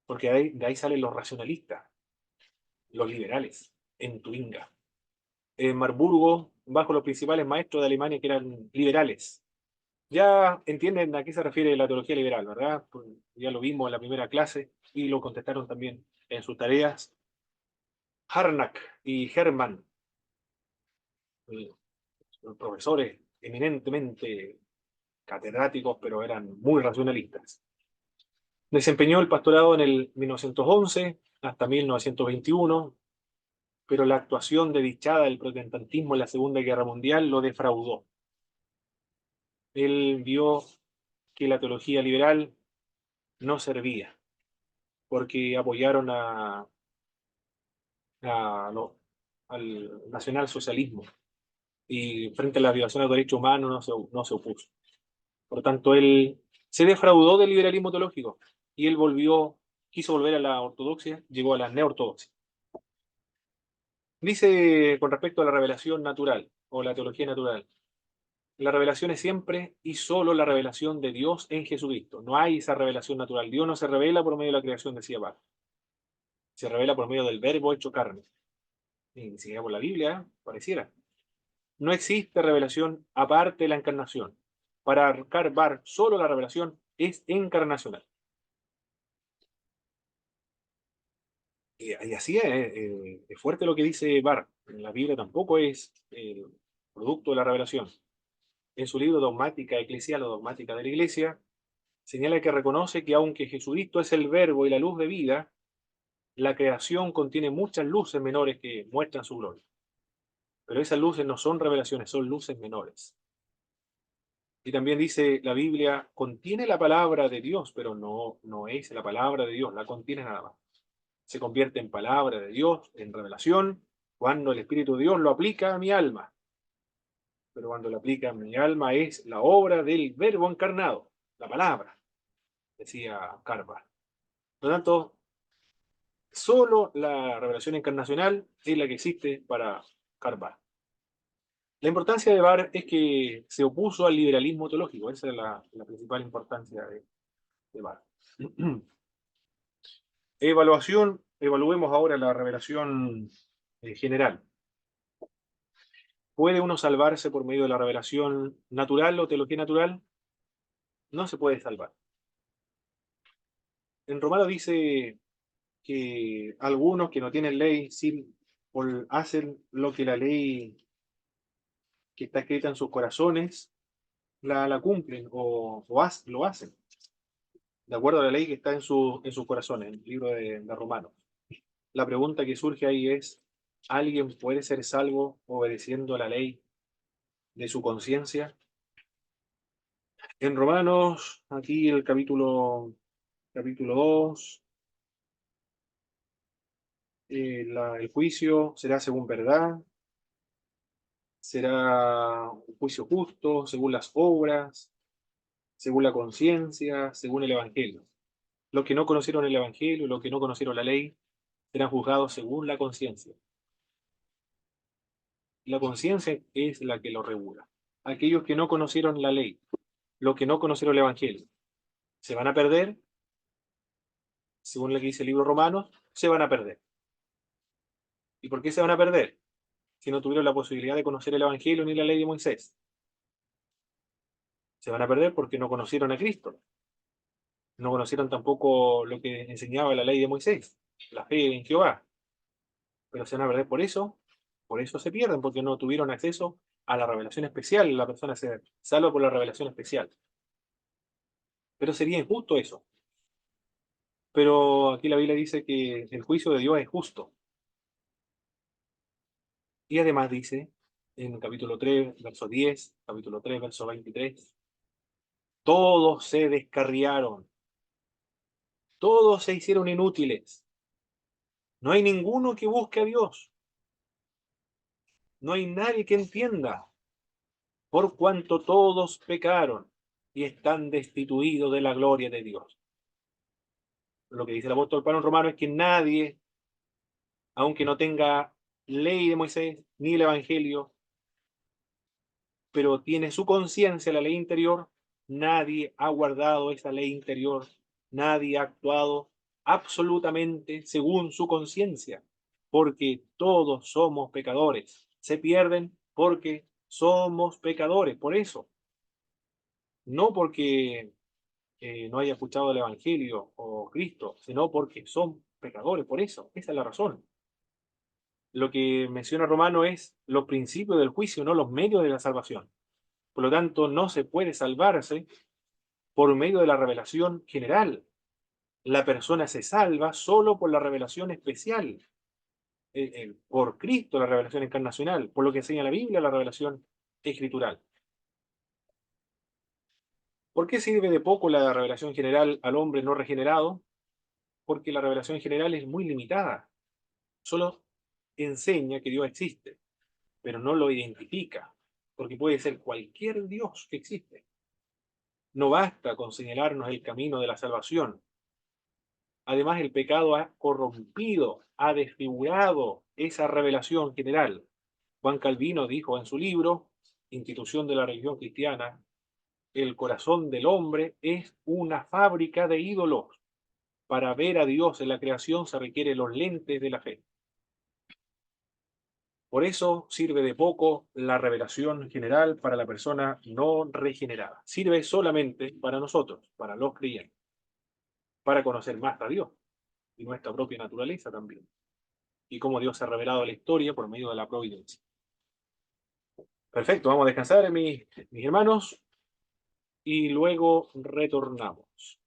porque de ahí salen los racionalistas, los liberales, en Tubinga. En Marburgo, bajo los principales maestros de Alemania que eran liberales. Ya entienden a qué se refiere la teología liberal, ¿verdad? Pues ya lo vimos en la primera clase y lo contestaron también en sus tareas. Harnack y Hermann, eh, profesores eminentemente catedráticos, pero eran muy racionalistas. Desempeñó el pastorado en el 1911 hasta 1921, pero la actuación desdichada del protestantismo en la Segunda Guerra Mundial lo defraudó. Él vio que la teología liberal no servía, porque apoyaron al nacionalsocialismo y frente a la violación de los derechos humanos no se opuso. Por lo tanto, él se defraudó del liberalismo teológico y él quiso volver a la ortodoxia, llegó a la neortodoxia. Dice con respecto a la revelación natural o la teología natural, la revelación es siempre y solo la revelación de Dios en Jesucristo. No hay esa revelación natural. Dios no se revela por medio de la creación, decía Barth. Se revela por medio del verbo hecho carne. Ni siquiera por la Biblia, pareciera. No existe revelación aparte de la encarnación. Para Karl Barth, solo la revelación es encarnacional. Y así es fuerte lo que dice Barth. La Biblia tampoco es producto de la revelación. En su libro Dogmática Eclesial o Dogmática de la Iglesia, señala que reconoce que aunque Jesucristo es el verbo y la luz de vida, la creación contiene muchas luces menores que muestran su gloria. Pero esas luces no son revelaciones, son luces menores. Y también dice, la Biblia contiene la palabra de Dios, pero no es la palabra de Dios, la contiene nada más. Se convierte en palabra de Dios, en revelación, cuando el Espíritu de Dios lo aplica a mi alma. Pero cuando lo aplica a mi alma es la obra del verbo encarnado, la palabra, decía Carpa. Por lo tanto, solo la revelación encarnacional es la que existe para Carpa. La importancia de Barth es que se opuso al liberalismo teológico, esa es la principal importancia de Barth. Evaluemos ahora la revelación general. ¿Puede uno salvarse por medio de la revelación natural o teología natural? No se puede salvar. En Romano dice que algunos que no tienen ley hacen lo que la ley que está escrita en sus corazones la cumplen lo hacen, de acuerdo a la ley que está en sus corazones, en el libro de Romanos. La pregunta que surge ahí es, ¿alguien puede ser salvo obedeciendo a la ley de su conciencia? En Romanos, aquí el capítulo 2, el juicio será según verdad, será un juicio justo, según las obras, según la conciencia, según el Evangelio. Los que no conocieron el Evangelio, los que no conocieron la ley, serán juzgados según la conciencia. La conciencia es la que lo regula. Aquellos que no conocieron la ley, los que no conocieron el Evangelio, se van a perder, según lo que dice el libro Romanos, se van a perder. ¿Y por qué se van a perder? Si no tuvieron la posibilidad de conocer el Evangelio ni la ley de Moisés. Se van a perder porque no conocieron a Cristo. No conocieron tampoco lo que enseñaba la ley de Moisés, la fe en Jehová. Pero se van a perder por eso se pierden, porque no tuvieron acceso a la revelación especial, la persona se salva por la revelación especial. Pero sería injusto eso. Pero aquí la Biblia dice que el juicio de Dios es justo. Y además dice, en capítulo 3, verso 10, capítulo 3, verso 23, todos se descarriaron, todos se hicieron inútiles. No hay ninguno que busque a Dios. No hay nadie que entienda, por cuanto todos pecaron y están destituidos de la gloria de Dios. Lo que dice el apóstol Pablo en Romano es que nadie, aunque no tenga ley de Moisés ni el Evangelio, pero tiene su conciencia, la ley interior, nadie ha guardado esa ley interior, nadie ha actuado absolutamente según su conciencia, porque todos somos pecadores. Se pierden porque somos pecadores, por eso. No porque no haya escuchado el Evangelio o Cristo, sino porque son pecadores, por eso. Esa es la razón. Lo que menciona Romano es los principios del juicio, no los medios de la salvación. Por lo tanto, no se puede salvarse por medio de la revelación general. La persona se salva solo por la revelación especial, por Cristo, la revelación encarnacional, por lo que enseña la Biblia, la revelación escritural. ¿Por qué sirve de poco la revelación general al hombre no regenerado? Porque la revelación general es muy limitada. Solo enseña que Dios existe, pero no lo identifica, porque puede ser cualquier Dios que existe. No basta con señalarnos el camino de la salvación. Además, el pecado ha corrompido, ha desfigurado esa revelación general. Juan Calvino dijo en su libro, Institución de la Religión Cristiana, el corazón del hombre es una fábrica de ídolos. Para ver a Dios en la creación se requieren los lentes de la fe. Por eso sirve de poco la revelación general para la persona no regenerada. Sirve solamente para nosotros, para los creyentes, para conocer más a Dios y nuestra propia naturaleza también, y cómo Dios se ha revelado a la historia por medio de la providencia. Perfecto, vamos a descansar, mis hermanos, y luego retornamos.